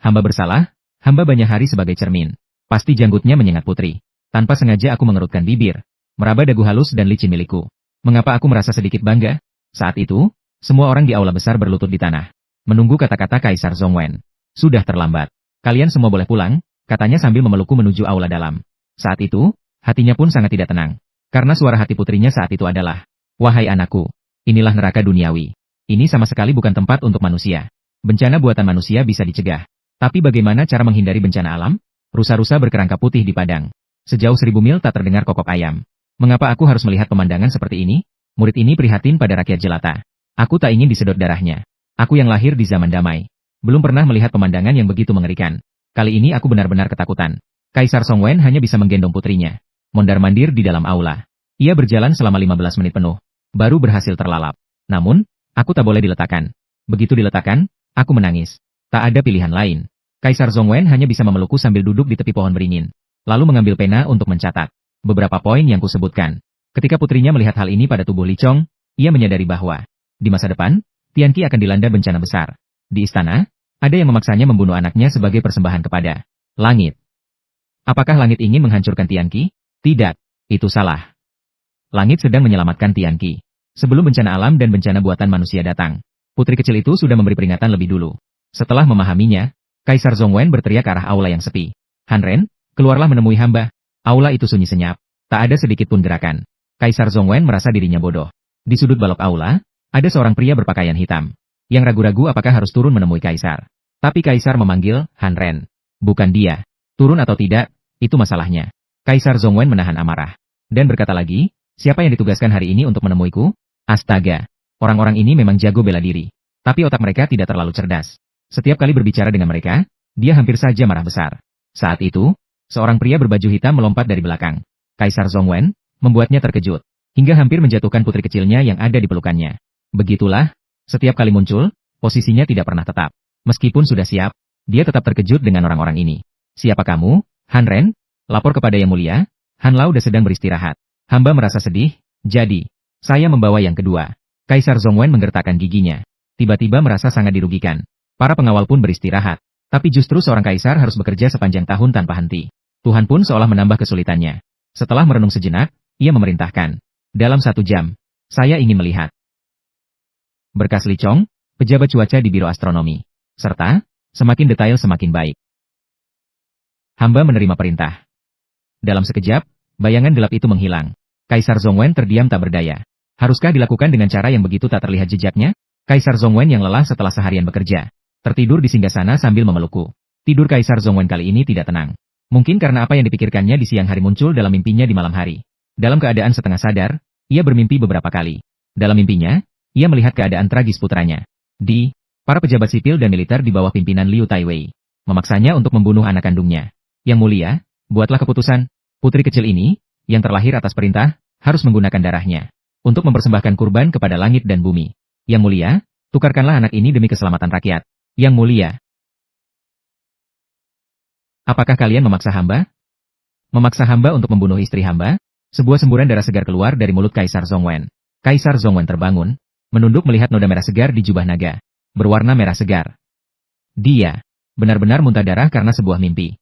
Hamba bersalah, hamba banyak hari sebagai cermin. Pasti janggutnya menyengat putri. Tanpa sengaja aku mengerutkan bibir, meraba dagu halus dan licin milikku. Mengapa aku merasa sedikit bangga? Saat itu, semua orang di aula besar berlutut di tanah, menunggu kata-kata Kaisar Zhongwen. Sudah terlambat. Kalian semua boleh pulang, katanya sambil memelukku menuju aula dalam. Saat itu, hatinya pun sangat tidak tenang. Karena suara hati putrinya saat itu adalah, "Wahai anakku, inilah neraka duniawi. Ini sama sekali bukan tempat untuk manusia. Bencana buatan manusia bisa dicegah. Tapi bagaimana cara menghindari bencana alam? Rusa-rusa berkerangka putih di padang. Sejauh 1000 mil tak terdengar kokok ayam. Mengapa aku harus melihat pemandangan seperti ini?" Murid ini prihatin pada rakyat jelata. Aku tak ingin disedot darahnya. Aku yang lahir di zaman damai. Belum pernah melihat pemandangan yang begitu mengerikan. Kali ini aku benar-benar ketakutan. Kaisar Zhongwen hanya bisa menggendong putrinya. Mondar-mandir di dalam aula. Ia berjalan selama 15 menit penuh. Baru berhasil terlalap. Namun, aku tak boleh diletakkan. Begitu diletakkan, aku menangis. Tak ada pilihan lain. Kaisar Zhongwen hanya bisa memelukku sambil duduk di tepi pohon beringin. Lalu mengambil pena untuk mencatat beberapa poin yang kusebutkan. Ketika putrinya melihat hal ini pada tubuh Li Chong, ia menyadari bahwa di masa depan, Tianqi akan dilanda bencana besar. Di istana, ada yang memaksanya membunuh anaknya sebagai persembahan kepada langit. Apakah langit ingin menghancurkan Tianqi? Tidak, itu salah. Langit sedang menyelamatkan Tianqi. Sebelum bencana alam dan bencana buatan manusia datang, putri kecil itu sudah memberi peringatan lebih dulu. Setelah memahaminya, Kaisar Zhongwen berteriak ke arah aula yang sepi. "Han Ren, keluarlah menemui hamba." Aula itu sunyi senyap, tak ada sedikit pun gerakan. Kaisar Zhongwen merasa dirinya bodoh. Di sudut balok aula, ada seorang pria berpakaian hitam, yang ragu-ragu apakah harus turun menemui Kaisar. Tapi Kaisar memanggil Han Ren. Bukan dia. Turun atau tidak, itu masalahnya. Kaisar Zhongwen menahan amarah. Dan berkata lagi, siapa yang ditugaskan hari ini untuk menemuiku? Astaga. Orang-orang ini memang jago bela diri. Tapi otak mereka tidak terlalu cerdas. Setiap kali berbicara dengan mereka, dia hampir saja marah besar. Saat itu, seorang pria berbaju hitam melompat dari belakang. Kaisar Zhongwen membuatnya terkejut, hingga hampir menjatuhkan putri kecilnya yang ada di pelukannya. Begitulah, setiap kali muncul, posisinya tidak pernah tetap. Meskipun sudah siap, dia tetap terkejut dengan orang-orang ini. "Siapa kamu, Han Ren?" "Lapor kepada Yang Mulia, Han Laude sedang beristirahat." Hamba merasa sedih, "Jadi, saya membawa yang kedua." Kaisar Zhongwen menggertakkan giginya. Tiba-tiba merasa sangat dirugikan. Para pengawal pun beristirahat. Tapi justru seorang kaisar harus bekerja sepanjang tahun tanpa henti. Tuhan pun seolah menambah kesulitannya. Setelah merenung sejenak, ia memerintahkan, "Dalam 1 jam, saya ingin melihat berkas Li Chong, pejabat cuaca di Biro Astronomi. Serta, semakin detail semakin baik." Hamba menerima perintah. Dalam sekejap, bayangan gelap itu menghilang. Kaisar Zhongwen terdiam tak berdaya. Haruskah dilakukan dengan cara yang begitu tak terlihat jejaknya? Kaisar Zhongwen yang lelah setelah seharian bekerja, tertidur di singgasana sambil memelukku. Tidur Kaisar Zhongwen kali ini tidak tenang. Mungkin karena apa yang dipikirkannya di siang hari muncul dalam mimpinya di malam hari. Dalam keadaan setengah sadar, ia bermimpi beberapa kali. Dalam mimpinya, ia melihat keadaan tragis putranya. Para pejabat sipil dan militer di bawah pimpinan Liu Taiwei memaksanya untuk membunuh anak kandungnya. "Yang Mulia, buatlah keputusan. Putri kecil ini, yang terlahir atas perintah, harus menggunakan darahnya untuk mempersembahkan kurban kepada langit dan bumi. Yang Mulia, tukarkanlah anak ini demi keselamatan rakyat. Yang Mulia." "Apakah kalian memaksa hamba?" "Memaksa hamba untuk membunuh istri hamba?" Sebuah semburan darah segar keluar dari mulut Kaisar Zhongwen. Kaisar Zhongwen terbangun, menunduk melihat noda merah segar di jubah naga, berwarna merah segar. Dia benar-benar muntah darah karena sebuah mimpi.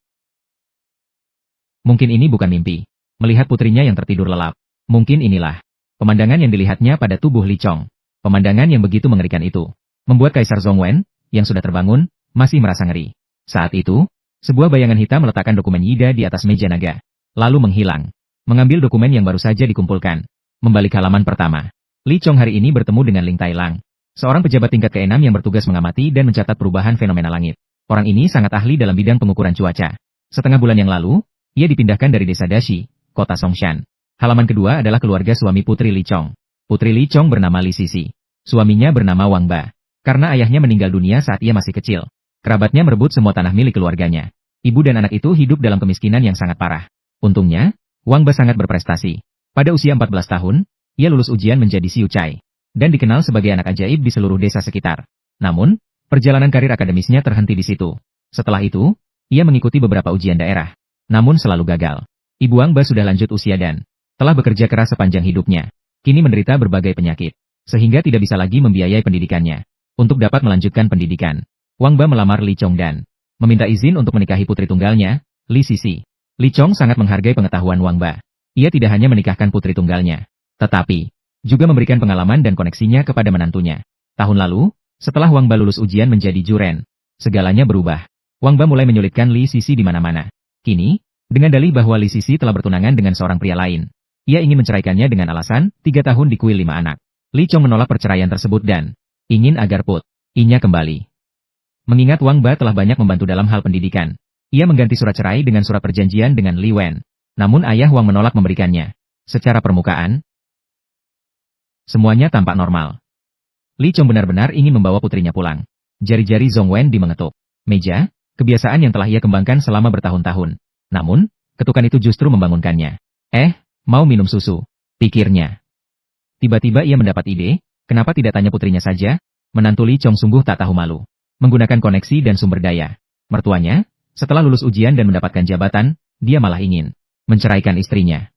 Mungkin ini bukan mimpi. Melihat putrinya yang tertidur lelap. Mungkin inilah pemandangan yang dilihatnya pada tubuh Li Chong. Pemandangan yang begitu mengerikan itu membuat Kaisar Zhongwen, yang sudah terbangun, masih merasa ngeri. Saat itu, sebuah bayangan hitam meletakkan dokumen Yida di atas meja naga, lalu menghilang. Mengambil dokumen yang baru saja dikumpulkan. Membalik halaman pertama. Li Chong hari ini bertemu dengan Ling Tailang, seorang pejabat tingkat ke-6 yang bertugas mengamati dan mencatat perubahan fenomena langit. Orang ini sangat ahli dalam bidang pengukuran cuaca. Setengah bulan yang lalu, ia dipindahkan dari desa Dashi, kota Songshan. Halaman kedua adalah keluarga suami Putri Li Chong. Putri Li Chong bernama Li Sisi. Suaminya bernama Wang Ba. Karena ayahnya meninggal dunia saat ia masih kecil, kerabatnya merebut semua tanah milik keluarganya. Ibu dan anak itu hidup dalam kemiskinan yang sangat parah. Untungnya, Wang Ba sangat berprestasi. Pada usia 14 tahun, ia lulus ujian menjadi Siu Chai, dan dikenal sebagai anak ajaib di seluruh desa sekitar. Namun, perjalanan karir akademisnya terhenti di situ. Setelah itu, ia mengikuti beberapa ujian daerah, namun selalu gagal. Ibu Wang Ba sudah lanjut usia dan telah bekerja keras sepanjang hidupnya. Kini menderita berbagai penyakit, sehingga tidak bisa lagi membiayai pendidikannya. Untuk dapat melanjutkan pendidikan, Wang Ba melamar Li Chong dan meminta izin untuk menikahi putri tunggalnya, Li Sisi. Li Chong sangat menghargai pengetahuan Wang Ba. Ia tidak hanya menikahkan putri tunggalnya, tetapi juga memberikan pengalaman dan koneksinya kepada menantunya. Tahun lalu, setelah Wang Ba lulus ujian menjadi juren, segalanya berubah. Wang Ba mulai menyulitkan Li Sisi di mana-mana. Kini, dengan dalih bahwa Li Sisi telah bertunangan dengan seorang pria lain, ia ingin menceraikannya dengan alasan 3 tahun di kuil 5 anak. Li Chong menolak perceraian tersebut dan ingin agar Put-inya kembali. Mengingat Wang Ba telah banyak membantu dalam hal pendidikan, ia mengganti surat cerai dengan surat perjanjian dengan Li Wen. Namun ayah Wang menolak memberikannya. Secara permukaan, semuanya tampak normal. Li Chong benar-benar ingin membawa putrinya pulang. Jari-jari Zhong Wen mengetuk meja, kebiasaan yang telah ia kembangkan selama bertahun-tahun. Namun, ketukan itu justru membangunkannya. Mau minum susu? Pikirnya. Tiba-tiba ia mendapat ide, kenapa tidak tanya putrinya saja? Menantu Li Chong sungguh tak tahu malu. Menggunakan koneksi dan sumber daya mertuanya, setelah lulus ujian dan mendapatkan jabatan, dia malah ingin menceraikan istrinya.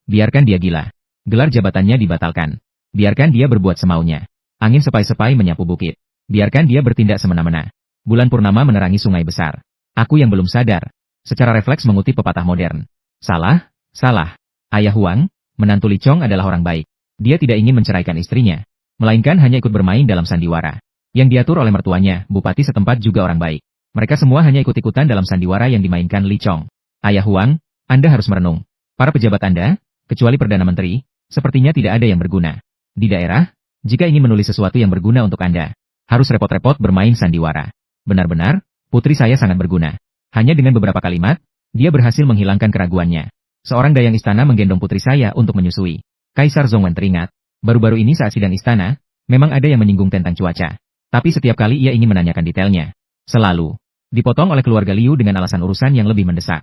Biarkan dia gila. Gelar jabatannya dibatalkan. Biarkan dia berbuat semaunya. Angin sepai-sepai menyapu bukit. Biarkan dia bertindak semena-mena. Bulan purnama menerangi sungai besar. Aku yang belum sadar. Secara refleks mengutip pepatah modern. Salah. Ayah Huang, menantu Li Chong adalah orang baik. Dia tidak ingin menceraikan istrinya, melainkan hanya ikut bermain dalam sandiwara yang diatur oleh mertuanya, bupati setempat juga orang baik. Mereka semua hanya ikut-ikutan dalam sandiwara yang dimainkan Li Chong. Ayah Huang, Anda harus merenung. Para pejabat Anda, kecuali Perdana Menteri, sepertinya tidak ada yang berguna. Di daerah, jika ingin menulis sesuatu yang berguna untuk Anda, harus repot-repot bermain sandiwara. Benar-benar, putri saya sangat berguna. Hanya dengan beberapa kalimat, dia berhasil menghilangkan keraguannya. Seorang dayang istana menggendong putri saya untuk menyusui. Kaisar Zhongwen teringat, baru-baru ini saat sidang istana, memang ada yang menyinggung tentang cuaca. Tapi setiap kali ia ingin menanyakan detailnya, selalu dipotong oleh keluarga Liu dengan alasan urusan yang lebih mendesak.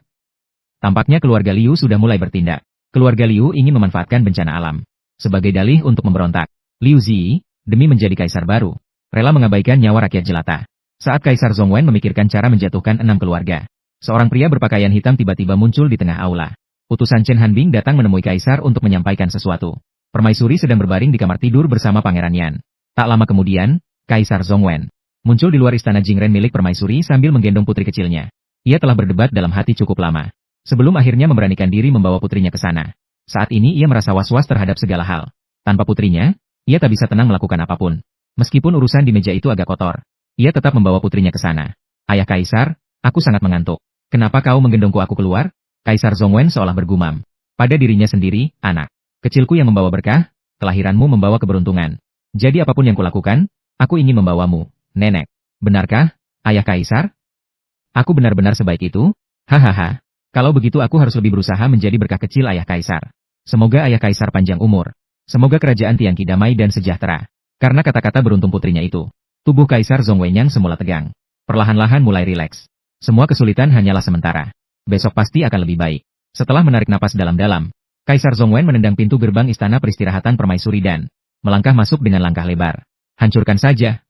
Tampaknya keluarga Liu sudah mulai bertindak. Keluarga Liu ingin memanfaatkan bencana alam sebagai dalih untuk memberontak. Liu Zi, demi menjadi kaisar baru, rela mengabaikan nyawa rakyat jelata. Saat Kaisar Zhongwen memikirkan cara menjatuhkan 6 keluarga, seorang pria berpakaian hitam tiba-tiba muncul di tengah aula. Utusan Chen Hanbing datang menemui kaisar untuk menyampaikan sesuatu. Permaisuri sedang berbaring di kamar tidur bersama Pangeran Yan. Tak lama kemudian, Kaisar Zhongwen muncul di luar istana Jingren milik Permaisuri sambil menggendong putri kecilnya. Ia telah berdebat dalam hati cukup lama, sebelum akhirnya memberanikan diri membawa putrinya ke sana. Saat ini ia merasa was-was terhadap segala hal. Tanpa putrinya, ia tak bisa tenang melakukan apapun. Meskipun urusan di meja itu agak kotor, ia tetap membawa putrinya ke sana. Ayah Kaisar, aku sangat mengantuk. Kenapa kau menggendongku aku keluar? Kaisar Zhongwen seolah bergumam pada dirinya sendiri, anak kecilku yang membawa berkah, kelahiranmu membawa keberuntungan. Jadi apapun yang kulakukan, aku ingin membawamu, nenek. Benarkah, ayah Kaisar? Aku benar-benar sebaik itu? Hahaha. Kalau begitu aku harus lebih berusaha menjadi berkah kecil ayah Kaisar. Semoga ayah Kaisar panjang umur. Semoga kerajaan Tiangqi damai dan sejahtera. Karena kata-kata beruntung putrinya itu, tubuh Kaisar Zhongwen yang semula tegang perlahan-lahan mulai rileks. Semua kesulitan hanyalah sementara. Besok pasti akan lebih baik. Setelah menarik napas dalam-dalam, Kaisar Zhongwen menendang pintu gerbang istana peristirahatan permaisuri dan melangkah masuk dengan langkah lebar. Hancurkan saja.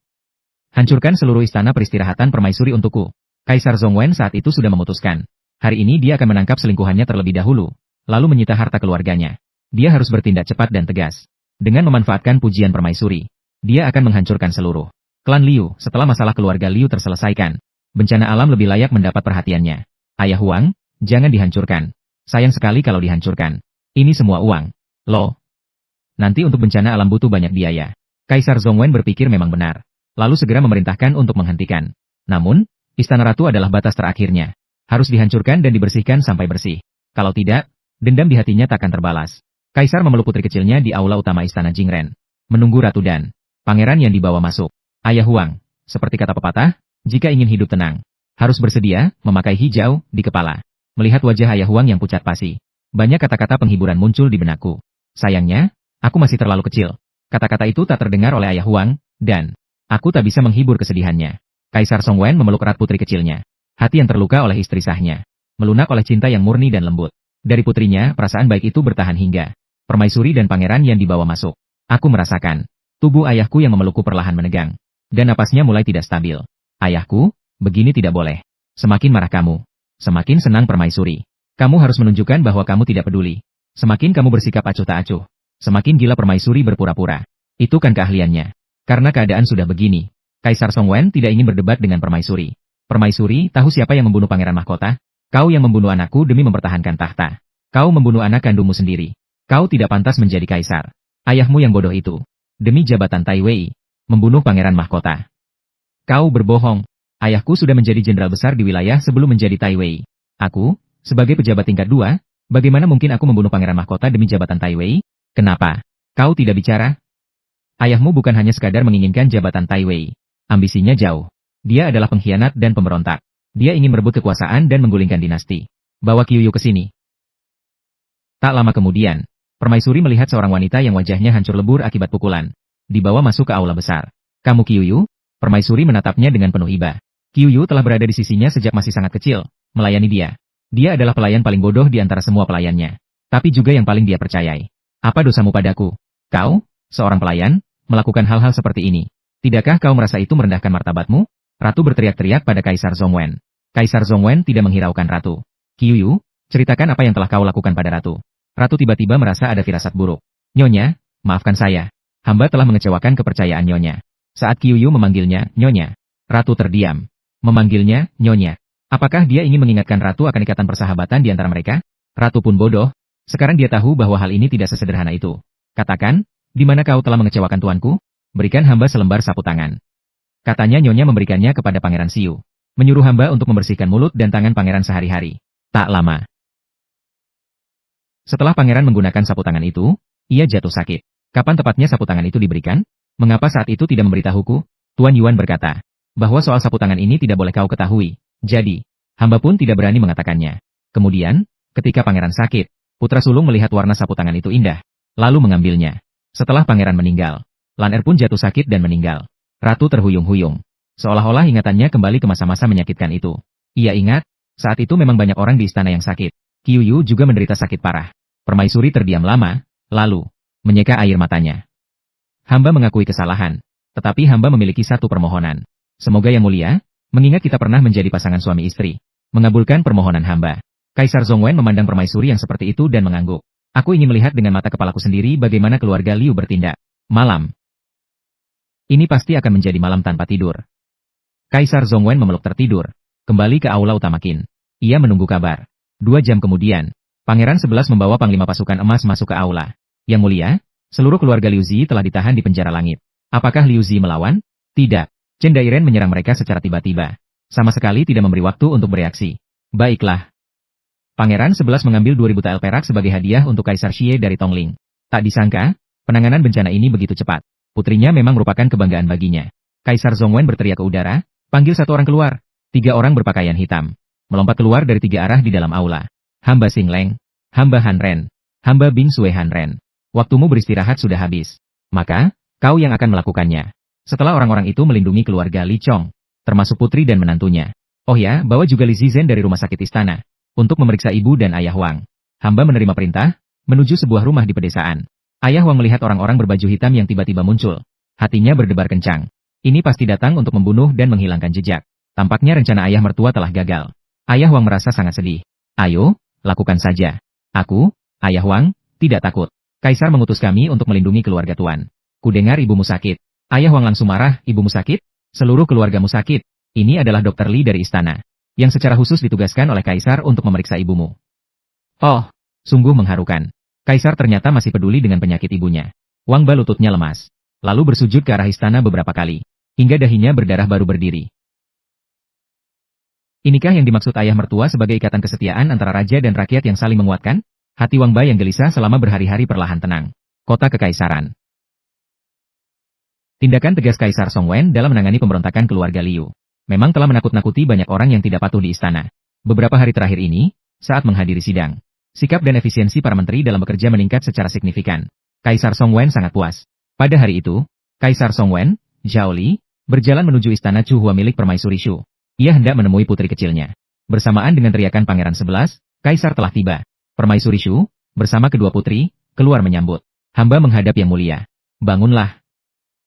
Hancurkan seluruh istana peristirahatan permaisuri untukku. Kaisar Zhongwen saat itu sudah memutuskan. Hari ini dia akan menangkap selingkuhannya terlebih dahulu, lalu menyita harta keluarganya. Dia harus bertindak cepat dan tegas. Dengan memanfaatkan pujian permaisuri, dia akan menghancurkan seluruh klan Liu. Setelah masalah keluarga Liu terselesaikan, bencana alam lebih layak mendapat perhatiannya. Ayah Huang, jangan dihancurkan. Sayang sekali kalau dihancurkan. Ini semua uang. Loh. Nanti untuk bencana alam butuh banyak biaya. Kaisar Zhongwen berpikir memang benar. Lalu segera memerintahkan untuk menghentikan. Namun, Istana Ratu adalah batas terakhirnya. Harus dihancurkan dan dibersihkan sampai bersih. Kalau tidak, dendam di hatinya takkan terbalas. Kaisar memeluk putri kecilnya di aula utama Istana Jingren. Menunggu Ratu dan pangeran yang dibawa masuk. Ayah Huang, seperti kata pepatah, jika ingin hidup tenang, Harus bersedia, memakai hijau, di kepala. Melihat wajah Ayah Huang yang pucat pasi. Banyak kata-kata penghiburan muncul di benakku. Sayangnya, aku masih terlalu kecil. Kata-kata itu tak terdengar oleh Ayah Huang, dan aku tak bisa menghibur kesedihannya. Kaisar Songwen memeluk erat putri kecilnya. Hati yang terluka oleh istri sahnya. Melunak oleh cinta yang murni dan lembut. Dari putrinya, perasaan baik itu bertahan hingga permaisuri dan pangeran yang dibawa masuk. Aku merasakan tubuh ayahku yang memelukku perlahan menegang. Dan napasnya mulai tidak stabil. Ayahku, begini tidak boleh. Semakin marah kamu, semakin senang permaisuri. Kamu harus menunjukkan bahwa kamu tidak peduli. Semakin kamu bersikap acuh tak acuh, semakin gila permaisuri berpura-pura. Itu kan keahliannya. Karena keadaan sudah begini, Kaisar Songwen tidak ingin berdebat dengan permaisuri. Permaisuri, tahu siapa yang membunuh pangeran mahkota? Kau yang membunuh anakku demi mempertahankan tahta. Kau membunuh anak kandungmu sendiri. Kau tidak pantas menjadi kaisar. Ayahmu yang bodoh itu, demi jabatan Tai Wei, membunuh pangeran mahkota. Kau berbohong. Ayahku sudah menjadi jenderal besar di wilayah sebelum menjadi Tai Wei. Aku, sebagai pejabat tingkat 2, bagaimana mungkin aku membunuh pangeran mahkota demi jabatan Tai Wei? Kenapa? Kau tidak bicara? Ayahmu bukan hanya sekadar menginginkan jabatan Tai Wei. Ambisinya jauh. Dia adalah pengkhianat dan pemberontak. Dia ingin merebut kekuasaan dan menggulingkan dinasti. Bawa Qiuyu ke sini. Tak lama kemudian, permaisuri melihat seorang wanita yang wajahnya hancur lebur akibat pukulan. Dibawa masuk ke aula besar. Kamu Qiuyu? Permaisuri menatapnya dengan penuh iba. Qiuyu telah berada di sisinya sejak masih sangat kecil, melayani dia. Dia adalah pelayan paling bodoh di antara semua pelayannya. Tapi juga yang paling dia percayai. Apa dosamu padaku? Kau, seorang pelayan, melakukan hal-hal seperti ini. Tidakkah kau merasa itu merendahkan martabatmu? Ratu berteriak-teriak pada Kaisar Zhongwen. Kaisar Zhongwen tidak menghiraukan Ratu. Qiuyu, ceritakan apa yang telah kau lakukan pada Ratu. Ratu tiba-tiba merasa ada firasat buruk. Nyonya, maafkan saya. Hamba telah mengecewakan kepercayaan Nyonya. Saat Qiuyu memanggilnya, Nyonya. Ratu terdiam. Memanggilnya, Nyonya. Apakah dia ingin mengingatkan Ratu akan ikatan persahabatan di antara mereka? Ratu pun bodoh. Sekarang dia tahu bahwa hal ini tidak sesederhana itu. Katakan, di mana kau telah mengecewakan tuanku? Berikan hamba selembar sapu tangan. Katanya Nyonya memberikannya kepada Pangeran Xiu. Menyuruh hamba untuk membersihkan mulut dan tangan pangeran sehari-hari. Tak lama. Setelah pangeran menggunakan sapu tangan itu, ia jatuh sakit. Kapan tepatnya sapu tangan itu diberikan? Mengapa saat itu tidak memberitahuku? Tuan Yuan berkata, bahwa soal sapu tangan ini tidak boleh kau ketahui. Jadi, hamba pun tidak berani mengatakannya. Kemudian, ketika pangeran sakit, putra sulung melihat warna sapu tangan itu indah, lalu mengambilnya. Setelah pangeran meninggal, Lan Er pun jatuh sakit dan meninggal. Ratu terhuyung-huyung. Seolah-olah ingatannya kembali ke masa-masa menyakitkan itu. Ia ingat, saat itu memang banyak orang di istana yang sakit. Qiuyu juga menderita sakit parah. Permaisuri terdiam lama, lalu menyeka air matanya. Hamba mengakui kesalahan, tetapi hamba memiliki satu permohonan. Semoga yang mulia, mengingat kita pernah menjadi pasangan suami istri, mengabulkan permohonan hamba. Kaisar Zhongwen memandang permaisuri yang seperti itu dan mengangguk. Aku ingin melihat dengan mata kepalaku sendiri bagaimana keluarga Liu bertindak. Malam. Ini pasti akan menjadi malam tanpa tidur. Kaisar Zhongwen memeluk tertidur. Kembali ke aula utama Qin. Ia menunggu kabar. 2 jam kemudian, Pangeran 11 membawa Panglima Pasukan Emas masuk ke aula. Yang mulia, seluruh keluarga Liu Zi telah ditahan di penjara langit. Apakah Liu Zi melawan? Tidak. Chen Dairen menyerang mereka secara tiba-tiba. Sama sekali tidak memberi waktu untuk bereaksi. Baiklah. Pangeran 11 mengambil 2000 tael perak sebagai hadiah untuk Kaisar Xie dari Tongling. Tak disangka, penanganan bencana ini begitu cepat. Putrinya memang merupakan kebanggaan baginya. Kaisar Zhongwen berteriak ke udara, panggil 1 orang keluar. 3 orang berpakaian hitam melompat keluar dari 3 arah di dalam aula. Hamba Xing Leng, hamba Han Ren, hamba Bing Sue Han Ren. Waktumu beristirahat sudah habis. Maka, kau yang akan melakukannya. Setelah orang-orang itu melindungi keluarga Li Chong, termasuk putri dan menantunya. Oh ya, bawa juga Li Zizhen dari rumah sakit istana, untuk memeriksa ibu dan ayah Wang. Hamba menerima perintah, menuju sebuah rumah di pedesaan. Ayah Wang melihat orang-orang berbaju hitam yang tiba-tiba muncul. Hatinya berdebar kencang. Ini pasti datang untuk membunuh dan menghilangkan jejak. Tampaknya rencana ayah mertua telah gagal. Ayah Wang merasa sangat sedih. Ayo, lakukan saja. Aku, Ayah Wang, tidak takut. Kaisar mengutus kami untuk melindungi keluarga tuan. Kudengar ibumu sakit. Ayah Wang langsung marah, ibumu sakit? Seluruh keluargamu sakit. Ini adalah Dr. Li dari istana, yang secara khusus ditugaskan oleh Kaisar untuk memeriksa ibumu. Oh, sungguh mengharukan. Kaisar ternyata masih peduli dengan penyakit ibunya. Wang Ba lututnya lemas, lalu bersujud ke arah istana beberapa kali, hingga dahinya berdarah baru berdiri. Inikah yang dimaksud ayah mertua sebagai ikatan kesetiaan antara raja dan rakyat yang saling menguatkan? Hati Wang Ba yang gelisah selama berhari-hari perlahan tenang. Kota Kekaisaran. Tindakan tegas Kaisar Songwen dalam menangani pemberontakan keluarga Liu. Memang telah menakut-nakuti banyak orang yang tidak patuh di istana. Beberapa hari terakhir ini, saat menghadiri sidang, sikap dan efisiensi para menteri dalam bekerja meningkat secara signifikan. Kaisar Songwen sangat puas. Pada hari itu, Kaisar Songwen, Zhao Li, berjalan menuju istana Chu Hua milik Permaisuri Shu. Ia hendak menemui putri kecilnya. Bersamaan dengan teriakan Pangeran 11, Kaisar telah tiba. Permaisuri Shu, bersama kedua putri, keluar menyambut. Hamba menghadap yang mulia. Bangunlah.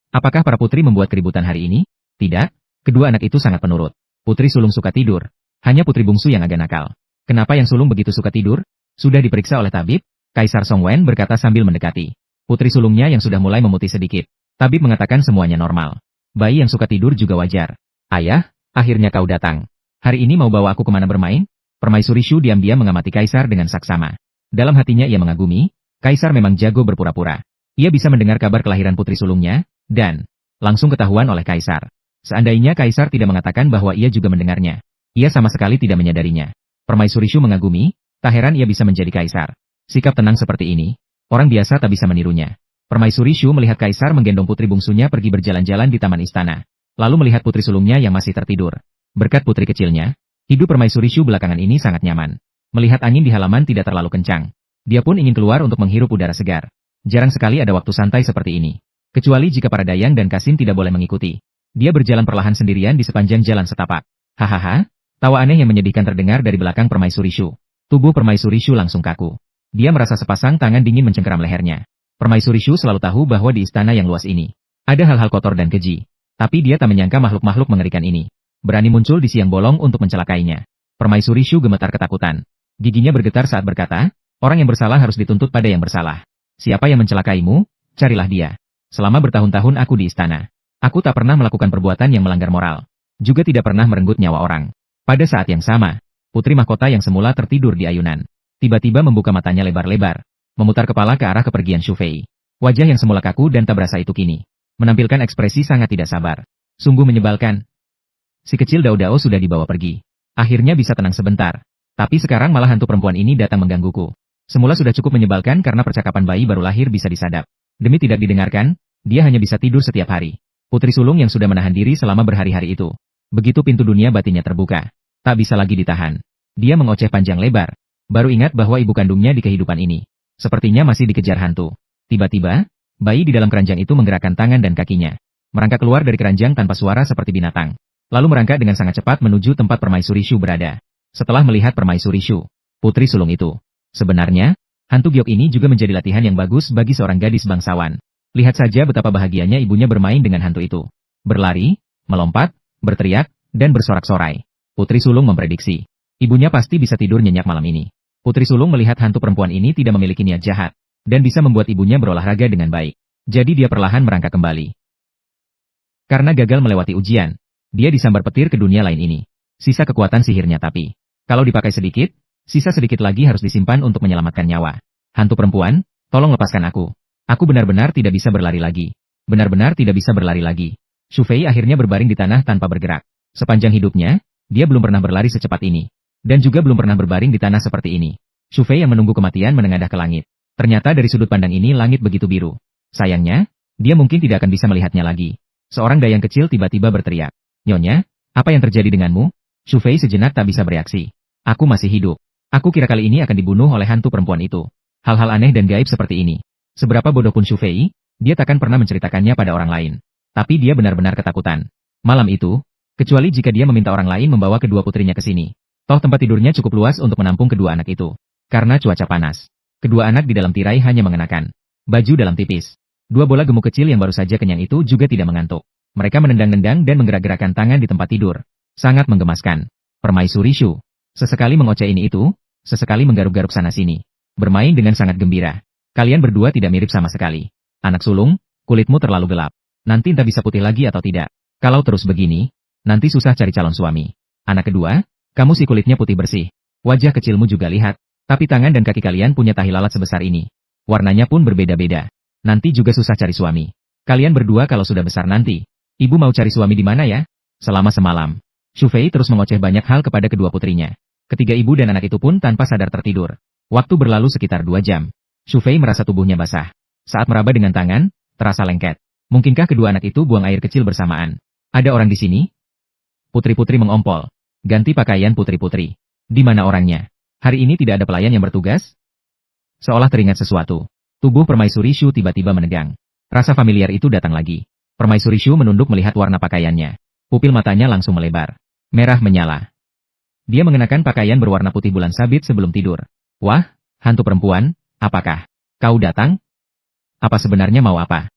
Apakah para putri membuat keributan hari ini? Tidak, kedua anak itu sangat penurut. Putri sulung suka tidur. Hanya putri bungsu yang agak nakal. Kenapa yang sulung begitu suka tidur? Sudah diperiksa oleh tabib? Kaisar Songwen berkata sambil mendekati. Putri sulungnya yang sudah mulai memutih sedikit. Tabib mengatakan semuanya normal. Bayi yang suka tidur juga wajar. Ayah, akhirnya kau datang. Hari ini mau bawa aku kemana bermain? Permaisuri Shu diam-diam mengamati Kaisar dengan saksama. Dalam hatinya ia mengagumi, Kaisar memang jago berpura-pura. Ia bisa mendengar kabar kelahiran putri sulungnya, dan langsung ketahuan oleh Kaisar. Seandainya Kaisar tidak mengatakan bahwa ia juga mendengarnya, ia sama sekali tidak menyadarinya. Permaisuri Shu mengagumi, tak heran ia bisa menjadi Kaisar. Sikap tenang seperti ini, orang biasa tak bisa menirunya. Permaisuri Shu melihat Kaisar menggendong putri bungsunya pergi berjalan-jalan di taman istana. Lalu melihat putri sulungnya yang masih tertidur. Berkat putri kecilnya, hidup Permaisuri Shu belakangan ini sangat nyaman. Melihat angin di halaman tidak terlalu kencang. Dia pun ingin keluar untuk menghirup udara segar. Jarang sekali ada waktu santai seperti ini. Kecuali jika para Dayang dan Kasim tidak boleh mengikuti. Dia berjalan perlahan sendirian di sepanjang jalan setapak. Hahaha, tawa aneh yang menyedihkan terdengar dari belakang Permaisuri Shu. Tubuh Permaisuri Shu langsung kaku. Dia merasa sepasang tangan dingin mencengkeram lehernya. Permaisuri Shu selalu tahu bahwa di istana yang luas ini ada hal-hal kotor dan keji. Tapi dia tak menyangka makhluk-makhluk mengerikan ini berani muncul di siang bolong untuk mencelakainya. Permaisuri Shu gemetar ketakutan. Giginya bergetar saat berkata, orang yang bersalah harus dituntut pada yang bersalah. Siapa yang mencelakaimu? Carilah dia. Selama bertahun-tahun aku di istana, aku tak pernah melakukan perbuatan yang melanggar moral. Juga tidak pernah merenggut nyawa orang. Pada saat yang sama, putri mahkota yang semula tertidur di ayunan, tiba-tiba membuka matanya lebar-lebar, memutar kepala ke arah kepergian Shu Fei. Wajah yang semula kaku dan tak berasa itu kini menampilkan ekspresi sangat tidak sabar. Sungguh menyebalkan. Si kecil Dao Dao sudah dibawa pergi. Akhirnya bisa tenang sebentar. Tapi sekarang malah hantu perempuan ini datang menggangguku. Semula sudah cukup menyebalkan karena percakapan bayi baru lahir bisa disadap. Demi tidak didengarkan, dia hanya bisa tidur setiap hari. Putri sulung yang sudah menahan diri selama berhari-hari itu. Begitu pintu dunia batinnya terbuka, tak bisa lagi ditahan. Dia mengoceh panjang lebar. Baru ingat bahwa ibu kandungnya di kehidupan ini sepertinya masih dikejar hantu. Tiba-tiba, bayi di dalam keranjang itu menggerakkan tangan dan kakinya. Merangkak keluar dari keranjang tanpa suara seperti binatang. Lalu merangkak dengan sangat cepat menuju tempat Permaisuri Shu berada. Setelah melihat Permaisuri Shu, putri sulung itu. Sebenarnya, hantu giok ini juga menjadi latihan yang bagus bagi seorang gadis bangsawan. Lihat saja betapa bahagianya ibunya bermain dengan hantu itu. Berlari, melompat, berteriak, dan bersorak-sorai. Putri sulung memprediksi, ibunya pasti bisa tidur nyenyak malam ini. Putri sulung melihat hantu perempuan ini tidak memiliki niat jahat, dan bisa membuat ibunya berolahraga dengan baik. Jadi dia perlahan merangkak kembali. Karena gagal melewati ujian, dia disambar petir ke dunia lain ini. Sisa kekuatan sihirnya tapi, kalau dipakai sedikit, sisa sedikit lagi harus disimpan untuk menyelamatkan nyawa. Hantu perempuan, tolong lepaskan aku. Aku benar-benar tidak bisa berlari lagi. Benar-benar tidak bisa berlari lagi. Shu Fei akhirnya berbaring di tanah tanpa bergerak. Sepanjang hidupnya, dia belum pernah berlari secepat ini. Dan juga belum pernah berbaring di tanah seperti ini. Shu Fei yang menunggu kematian menengadah ke langit. Ternyata dari sudut pandang ini langit begitu biru. Sayangnya, dia mungkin tidak akan bisa melihatnya lagi. Seorang dayang kecil tiba-tiba berteriak. Nyonya, apa yang terjadi denganmu? Shu Fei sejenak tak bisa bereaksi. Aku masih hidup. Aku kira kali ini akan dibunuh oleh hantu perempuan itu. Hal-hal aneh dan gaib seperti ini. Seberapa bodoh pun Shu Fei, dia takkan pernah menceritakannya pada orang lain. Tapi dia benar-benar ketakutan. Malam itu, kecuali jika dia meminta orang lain membawa kedua putrinya ke sini. Toh tempat tidurnya cukup luas untuk menampung kedua anak itu. Karena cuaca panas, kedua anak di dalam tirai hanya mengenakan baju dalam tipis. Dua bola gemuk kecil yang baru saja kenyang itu juga tidak mengantuk. Mereka menendang-nendang dan menggerak-gerakkan tangan di tempat tidur. Sangat menggemaskan. Permaisuri Shu sesekali mengoceh ini itu, sesekali menggaruk-garuk sana-sini. Bermain dengan sangat gembira. Kalian berdua tidak mirip sama sekali. Anak sulung, kulitmu terlalu gelap. Nanti entah bisa putih lagi atau tidak. Kalau terus begini, nanti susah cari calon suami. Anak kedua, kamu si kulitnya putih bersih. Wajah kecilmu juga lihat. Tapi tangan dan kaki kalian punya tahi lalat sebesar ini. Warnanya pun berbeda-beda. Nanti juga susah cari suami. Kalian berdua kalau sudah besar nanti. Ibu mau cari suami di mana ya? Selama semalam, Shu Fei terus mengoceh banyak hal kepada kedua putrinya. Ketiga ibu dan anak itu pun tanpa sadar tertidur. Waktu berlalu sekitar 2 jam. Shu Fei merasa tubuhnya basah. Saat meraba dengan tangan, terasa lengket. Mungkinkah kedua anak itu buang air kecil bersamaan? Ada orang di sini? Putri-putri mengompol. Ganti pakaian putri-putri. Di mana orangnya? Hari ini tidak ada pelayan yang bertugas? Seolah teringat sesuatu. Tubuh Permaisuri Shu tiba-tiba menegang. Rasa familiar itu datang lagi. Permaisuri Shu menunduk melihat warna pakaiannya. Pupil matanya langsung melebar. Merah menyala. Dia mengenakan pakaian berwarna putih bulan sabit sebelum tidur. Wah, hantu perempuan, apakah kau datang? Apa sebenarnya mau apa?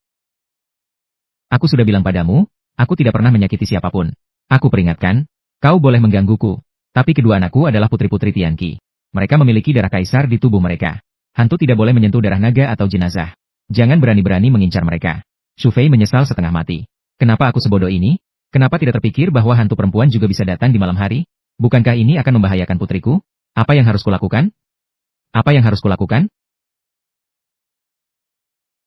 Aku sudah bilang padamu, aku tidak pernah menyakiti siapapun. Aku peringatkan, kau boleh menggangguku. Tapi kedua anakku adalah putri-putri Tianqi. Mereka memiliki darah kaisar di tubuh mereka. Hantu tidak boleh menyentuh darah naga atau jenazah. Jangan berani-berani mengincar mereka. Xu Fei menyesal setengah mati. Kenapa aku sebodoh ini? Kenapa tidak terpikir bahwa hantu perempuan juga bisa datang di malam hari? Bukankah ini akan membahayakan putriku? Apa yang harus kulakukan? Apa yang harus kulakukan?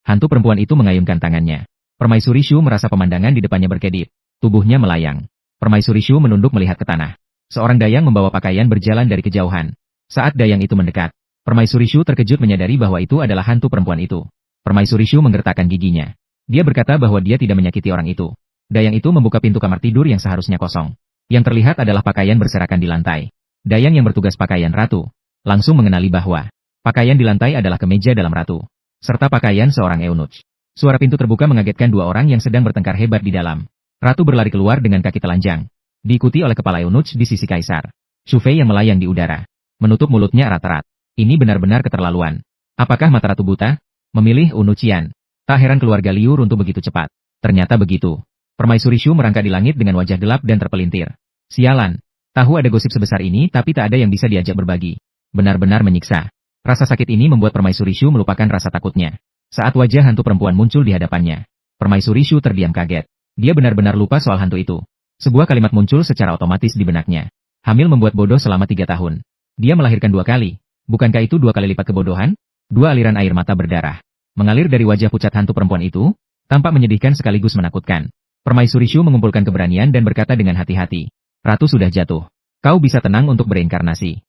Hantu perempuan itu mengayunkan tangannya. Permaisuri Shu merasa pemandangan di depannya berkedip. Tubuhnya melayang. Permaisuri Shu menunduk melihat ke tanah. Seorang dayang membawa pakaian berjalan dari kejauhan. Saat dayang itu mendekat, Permaisuri Shu terkejut menyadari bahwa itu adalah hantu perempuan itu. Permaisuri Shu menggertakkan giginya. Dia berkata bahwa dia tidak menyakiti orang itu. Dayang itu membuka pintu kamar tidur yang seharusnya kosong. Yang terlihat adalah pakaian berserakan di lantai. Dayang yang bertugas pakaian ratu langsung mengenali bahwa pakaian di lantai adalah kemeja dalam ratu, serta pakaian seorang eunuch. Suara pintu terbuka mengagetkan dua orang yang sedang bertengkar hebat di dalam. Ratu berlari keluar dengan kaki telanjang, diikuti oleh kepala eunuch di sisi kaisar. Xu Fei yang melayang di udara, menutup mulutnya erat-erat. Ini benar-benar keterlaluan. Apakah mata ratu buta? Memilih Unuchian. Tak heran keluarga Liu runtuh begitu cepat. Ternyata begitu. Permaisuri Shu merangkak di langit dengan wajah gelap dan terpelintir. Sialan. Tahu ada gosip sebesar ini tapi tak ada yang bisa diajak berbagi. Benar-benar menyiksa. Rasa sakit ini membuat Permaisuri Shu melupakan rasa takutnya. Saat wajah hantu perempuan muncul di hadapannya, Permaisuri Shu terdiam kaget. Dia benar-benar lupa soal hantu itu. Sebuah kalimat muncul secara otomatis di benaknya. Hamil membuat bodoh selama 3 tahun. Dia melahirkan 2 kali. Bukankah itu 2 kali lipat kebodohan? 2 aliran air mata berdarah mengalir dari wajah pucat hantu perempuan itu, tampak menyedihkan sekaligus menakutkan. Permaisuri Shu mengumpulkan keberanian dan berkata dengan hati-hati. Ratu sudah jatuh. Kau bisa tenang untuk bereinkarnasi.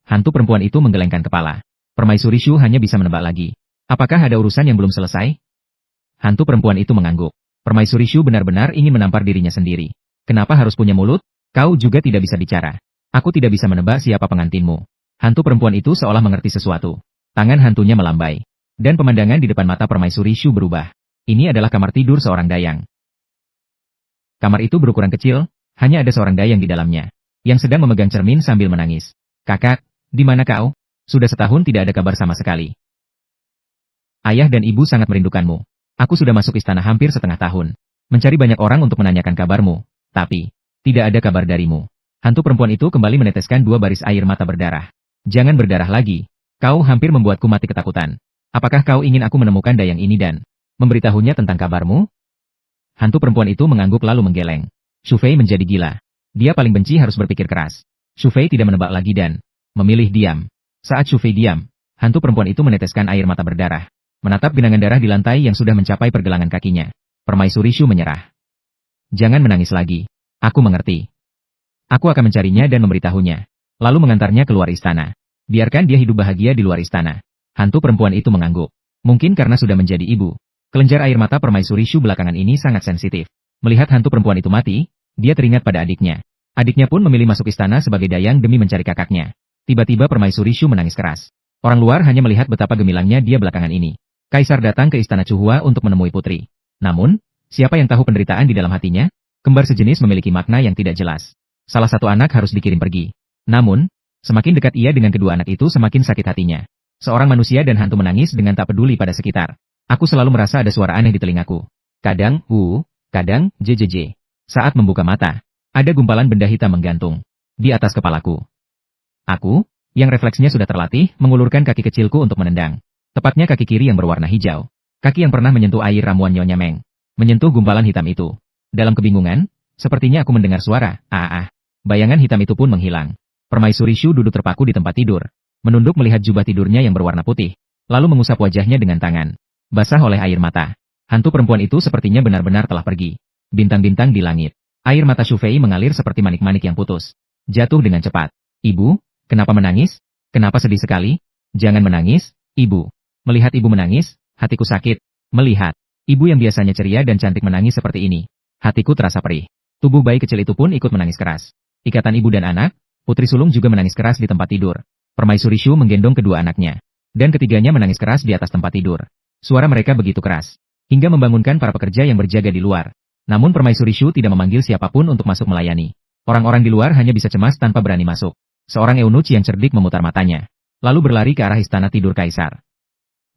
Hantu perempuan itu menggelengkan kepala. Permaisuri Shu hanya bisa menebak lagi. Apakah ada urusan yang belum selesai? Hantu perempuan itu mengangguk. Permaisuri Shu benar-benar ingin menampar dirinya sendiri. Kenapa harus punya mulut? Kau juga tidak bisa bicara. Aku tidak bisa menebak siapa pengantinmu. Hantu perempuan itu seolah mengerti sesuatu. Tangan hantunya melambai. Dan pemandangan di depan mata Permaisuri Shu berubah. Ini adalah kamar tidur seorang dayang. Kamar itu berukuran kecil, hanya ada seorang dayang di dalamnya, yang sedang memegang cermin sambil menangis. Kakak, di mana kau? Sudah setahun tidak ada kabar sama sekali. Ayah dan ibu sangat merindukanmu. Aku sudah masuk istana hampir setengah tahun. Mencari banyak orang untuk menanyakan kabarmu. Tapi, tidak ada kabar darimu. Hantu perempuan itu kembali meneteskan 2 baris air mata berdarah. Jangan berdarah lagi. Kau hampir membuatku mati ketakutan. Apakah kau ingin aku menemukan dayang ini dan memberitahunya tentang kabarmu? Hantu perempuan itu mengangguk lalu menggeleng. Xu Fei menjadi gila. Dia paling benci harus berpikir keras. Xu Fei tidak menebak lagi dan memilih diam. Saat Xu Fei diam, hantu perempuan itu meneteskan air mata berdarah. Menatap genangan darah di lantai yang sudah mencapai pergelangan kakinya. Permaisuri Shu menyerah. Jangan menangis lagi. Aku mengerti. Aku akan mencarinya dan memberitahunya. Lalu mengantarnya keluar istana. Biarkan dia hidup bahagia di luar istana. Hantu perempuan itu mengangguk. Mungkin karena sudah menjadi ibu. Kelenjar air mata Permaisuri Shu belakangan ini sangat sensitif. Melihat hantu perempuan itu mati, dia teringat pada adiknya. Adiknya pun memilih masuk istana sebagai dayang demi mencari kakaknya. Tiba-tiba Permaisuri Shu menangis keras. Orang luar hanya melihat betapa gemilangnya dia belakangan ini. Kaisar datang ke istana Chuhua untuk menemui putri. Namun, siapa yang tahu penderitaan di dalam hatinya? Kembar sejenis memiliki makna yang tidak jelas. Salah satu anak harus dikirim pergi. Namun, semakin dekat ia dengan kedua anak itu semakin sakit hatinya. Seorang manusia dan hantu menangis dengan tak peduli pada sekitar. Aku selalu merasa ada suara aneh di telingaku. Kadang, kadang, jjj. Saat membuka mata, ada gumpalan benda hitam menggantung di atas kepalaku. Aku, yang refleksnya sudah terlatih, mengulurkan kaki kecilku untuk menendang. Tepatnya kaki kiri yang berwarna hijau. Kaki yang pernah menyentuh air ramuan Nyonya Meng. Menyentuh gumpalan hitam itu. Dalam kebingungan, sepertinya aku mendengar suara, Bayangan hitam itu pun menghilang. Permaisuri Shu duduk terpaku di tempat tidur. Menunduk melihat jubah tidurnya yang berwarna putih. Lalu mengusap wajahnya dengan tangan. Basah oleh air mata. Hantu perempuan itu sepertinya benar-benar telah pergi. Bintang-bintang di langit. Air mata Xu Fei mengalir seperti manik-manik yang putus. Jatuh dengan cepat. Ibu, kenapa menangis? Kenapa sedih sekali? Jangan menangis, ibu. Melihat ibu menangis, hatiku sakit. Melihat ibu yang biasanya ceria dan cantik menangis seperti ini, hatiku terasa perih. Tubuh bayi kecil itu pun ikut menangis keras. Ikatan ibu dan anak, putri sulung juga menangis keras di tempat tidur. Permaisuri Shu menggendong kedua anaknya. Dan ketiganya menangis keras di atas tempat tidur. Suara mereka begitu keras, hingga membangunkan para pekerja yang berjaga di luar. Namun Permaisuri Shu tidak memanggil siapapun untuk masuk melayani. Orang-orang di luar hanya bisa cemas tanpa berani masuk. Seorang eunuch yang cerdik memutar matanya, lalu berlari ke arah istana tidur kaisar.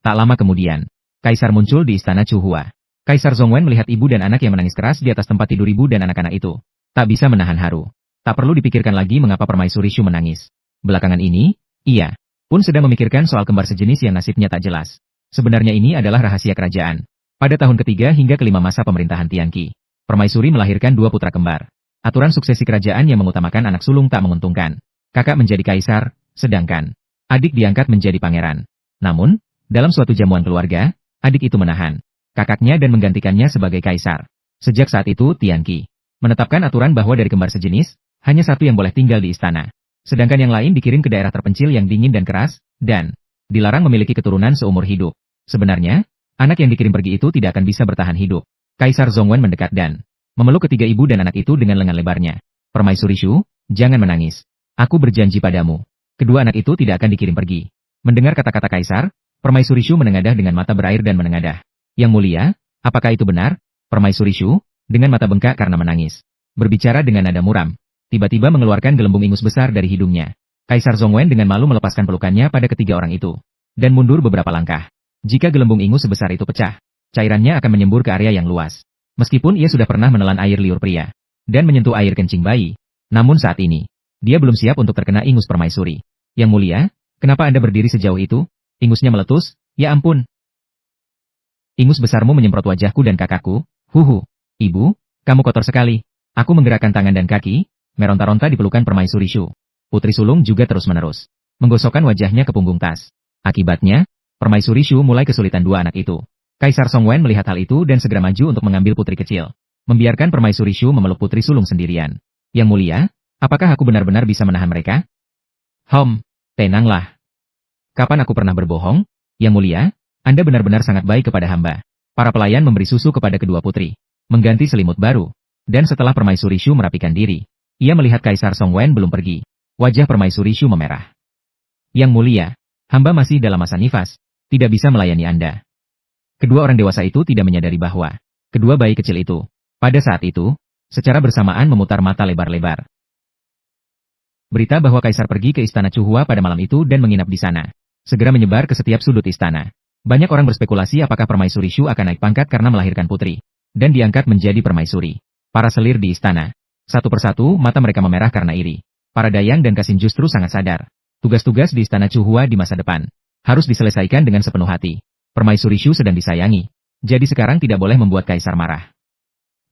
Tak lama kemudian, kaisar muncul di istana Chuhua. Kaisar Zhongwen melihat ibu dan anak yang menangis keras di atas tempat tidur ibu dan anak-anak itu. Tak bisa menahan haru. Tak perlu dipikirkan lagi mengapa Permaisuri Shu menangis. Belakangan ini, ia pun sedang memikirkan soal kembar sejenis yang nasibnya tak jelas. Sebenarnya ini adalah rahasia kerajaan. Pada tahun ketiga hingga kelima masa pemerintahan Tianqi, Permaisuri melahirkan dua putra kembar. Aturan suksesi kerajaan yang mengutamakan anak sulung tak menguntungkan. Kakak menjadi kaisar, sedangkan adik diangkat menjadi pangeran. Namun, dalam suatu jamuan keluarga, adik itu menahan kakaknya dan menggantikannya sebagai kaisar. Sejak saat itu Tianqi menetapkan aturan bahwa dari kembar sejenis, hanya satu yang boleh tinggal di istana. Sedangkan yang lain dikirim ke daerah terpencil yang dingin dan keras, dan dilarang memiliki keturunan seumur hidup. Sebenarnya, anak yang dikirim pergi itu tidak akan bisa bertahan hidup. Kaisar Zhongwen mendekat dan memeluk ketiga ibu dan anak itu dengan lengan lebarnya. Permaisuri Shu, jangan menangis. Aku berjanji padamu. Kedua anak itu tidak akan dikirim pergi. Mendengar kata-kata kaisar, Permaisuri Shu menengadah dengan mata berair dan menengadah. Yang mulia, apakah itu benar? Permaisuri Shu, dengan mata bengkak karena menangis, berbicara dengan nada muram. Tiba-tiba mengeluarkan gelembung ingus besar dari hidungnya. Kaisar Zhongwen dengan malu melepaskan pelukannya pada ketiga orang itu, dan mundur beberapa langkah. Jika gelembung ingus sebesar itu pecah, cairannya akan menyembur ke area yang luas. Meskipun ia sudah pernah menelan air liur pria, dan menyentuh air kencing bayi, namun saat ini, dia belum siap untuk terkena ingus permaisuri. Yang mulia, kenapa Anda berdiri sejauh itu? Ingusnya meletus, ya ampun. Ingus besarmu menyemprot wajahku dan kakakku. Huhu, ibu, kamu kotor sekali. Aku menggerakkan tangan dan kaki, meronta-ronta di pelukan Permaisuri Shu. Putri sulung juga terus-menerus menggosokkan wajahnya ke punggung tas. Akibatnya, Permaisuri Shu mulai kesulitan dua anak itu. Kaisar Zhongwen melihat hal itu dan segera maju untuk mengambil putri kecil. Membiarkan Permaisuri Shu memeluk putri sulung sendirian. Yang mulia, apakah aku benar-benar bisa menahan mereka? Tenanglah. Kapan aku pernah berbohong? Yang mulia, Anda benar-benar sangat baik kepada hamba. Para pelayan memberi susu kepada kedua putri, mengganti selimut baru. Dan setelah Permaisuri Shu merapikan diri, ia melihat Kaisar Zhongwen belum pergi. Wajah Permaisuri Shu memerah. Yang mulia, hamba masih dalam masa nifas, tidak bisa melayani Anda. Kedua orang dewasa itu tidak menyadari bahwa kedua bayi kecil itu, pada saat itu, secara bersamaan memutar mata lebar-lebar. Berita bahwa Kaisar pergi ke istana Chuhua pada malam itu dan menginap di sana, segera menyebar ke setiap sudut istana. Banyak orang berspekulasi apakah Permaisuri Shu akan naik pangkat karena melahirkan putri, dan diangkat menjadi permaisuri. Para selir di istana, satu persatu mata mereka memerah karena iri. Para dayang dan kasim justru sangat sadar. Tugas-tugas di istana Chuhua di masa depan harus diselesaikan dengan sepenuh hati. Permaisuri Shu sedang disayangi, jadi sekarang tidak boleh membuat kaisar marah.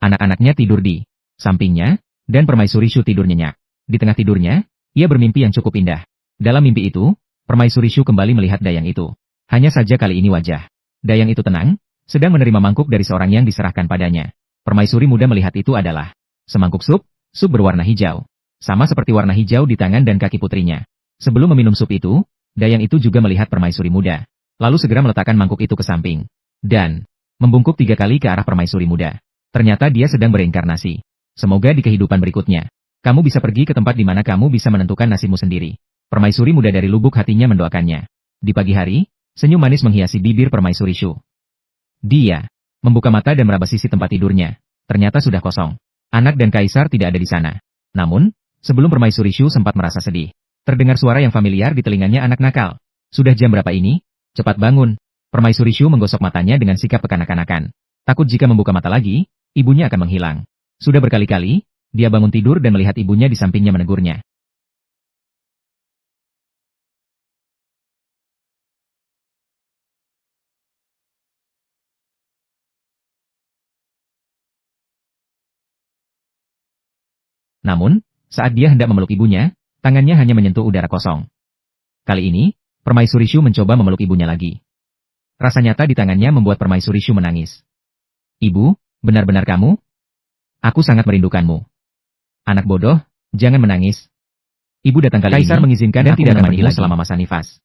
Anak-anaknya tidur di sampingnya, dan Permaisuri Shu tidur nyenyak. Di tengah tidurnya, ia bermimpi yang cukup indah. Dalam mimpi itu, Permaisuri Shu kembali melihat dayang itu. Hanya saja kali ini wajah dayang itu tenang, sedang menerima mangkuk dari seorang yang diserahkan padanya. Permaisuri muda melihat itu adalah semangkuk sup berwarna hijau. Sama seperti warna hijau di tangan dan kaki putrinya. Sebelum meminum sup itu, dayang itu juga melihat Permaisuri muda. Lalu segera meletakkan mangkuk itu ke samping. Dan membungkuk 3 kali ke arah Permaisuri muda. Ternyata dia sedang bereinkarnasi. Semoga di kehidupan berikutnya, kamu bisa pergi ke tempat di mana kamu bisa menentukan nasibmu sendiri. Permaisuri muda dari lubuk hatinya mendoakannya. Di pagi hari, senyum manis menghiasi bibir Permaisuri Shu. Dia membuka mata dan meraba sisi tempat tidurnya. Ternyata sudah kosong. Anak dan kaisar tidak ada di sana. Namun, sebelum Permaisuri Shu sempat merasa sedih, terdengar suara yang familiar di telinganya. Anak nakal. Sudah jam berapa ini? Cepat bangun. Permaisuri Shu menggosok matanya dengan sikap kekanak-kanakan. Takut jika membuka mata lagi, ibunya akan menghilang. Sudah berkali-kali, dia bangun tidur dan melihat ibunya di sampingnya menegurnya. Namun, saat dia hendak memeluk ibunya, tangannya hanya menyentuh udara kosong. Kali ini, Permaisuri Shu mencoba memeluk ibunya lagi. Rasa nyata di tangannya membuat Permaisuri Shu menangis. Ibu, benar-benar kamu? Aku sangat merindukanmu. Anak bodoh, jangan menangis. Ibu datang kali Kaisar ini, mengizinkan dan tidak menemanimu selama masa nifas.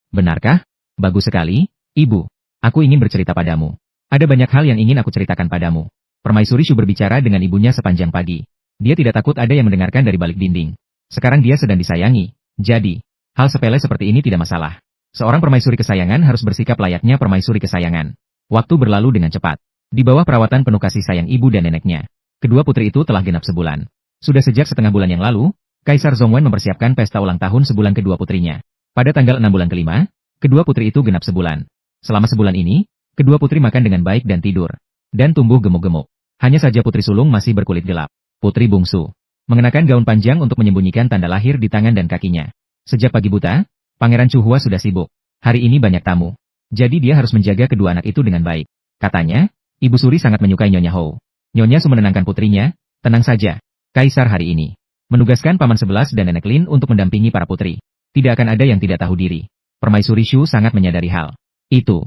Benarkah? Bagus sekali, Ibu. Aku ingin bercerita padamu. Ada banyak hal yang ingin aku ceritakan padamu. Permaisuri Shu berbicara dengan ibunya sepanjang pagi. Dia tidak takut ada yang mendengarkan dari balik dinding. Sekarang dia sedang disayangi, jadi, hal sepele seperti ini tidak masalah. Seorang permaisuri kesayangan harus bersikap layaknya permaisuri kesayangan. Waktu berlalu dengan cepat. Di bawah perawatan penuh kasih sayang ibu dan neneknya, kedua putri itu telah genap sebulan. Sudah sejak setengah bulan yang lalu, Kaisar Zhongwen mempersiapkan pesta ulang tahun sebulan kedua putrinya. Pada tanggal 6 bulan kelima, kedua putri itu genap sebulan. Selama sebulan ini, kedua putri makan dengan baik dan tidur, dan tumbuh gemuk-gemuk. Hanya saja putri sulung masih berkulit gelap. Putri bungsu mengenakan gaun panjang untuk menyembunyikan tanda lahir di tangan dan kakinya. Sejak pagi buta, Pangeran Chuhua sudah sibuk. Hari ini banyak tamu. Jadi dia harus menjaga kedua anak itu dengan baik. Katanya, Ibu Suri sangat menyukai Nyonya Hou. Nyonya Su menenangkan putrinya, tenang saja. Kaisar hari ini menugaskan Paman 11 dan Nenek Lin untuk mendampingi para putri. Tidak akan ada yang tidak tahu diri. Permaisuri Shu sangat menyadari hal itu.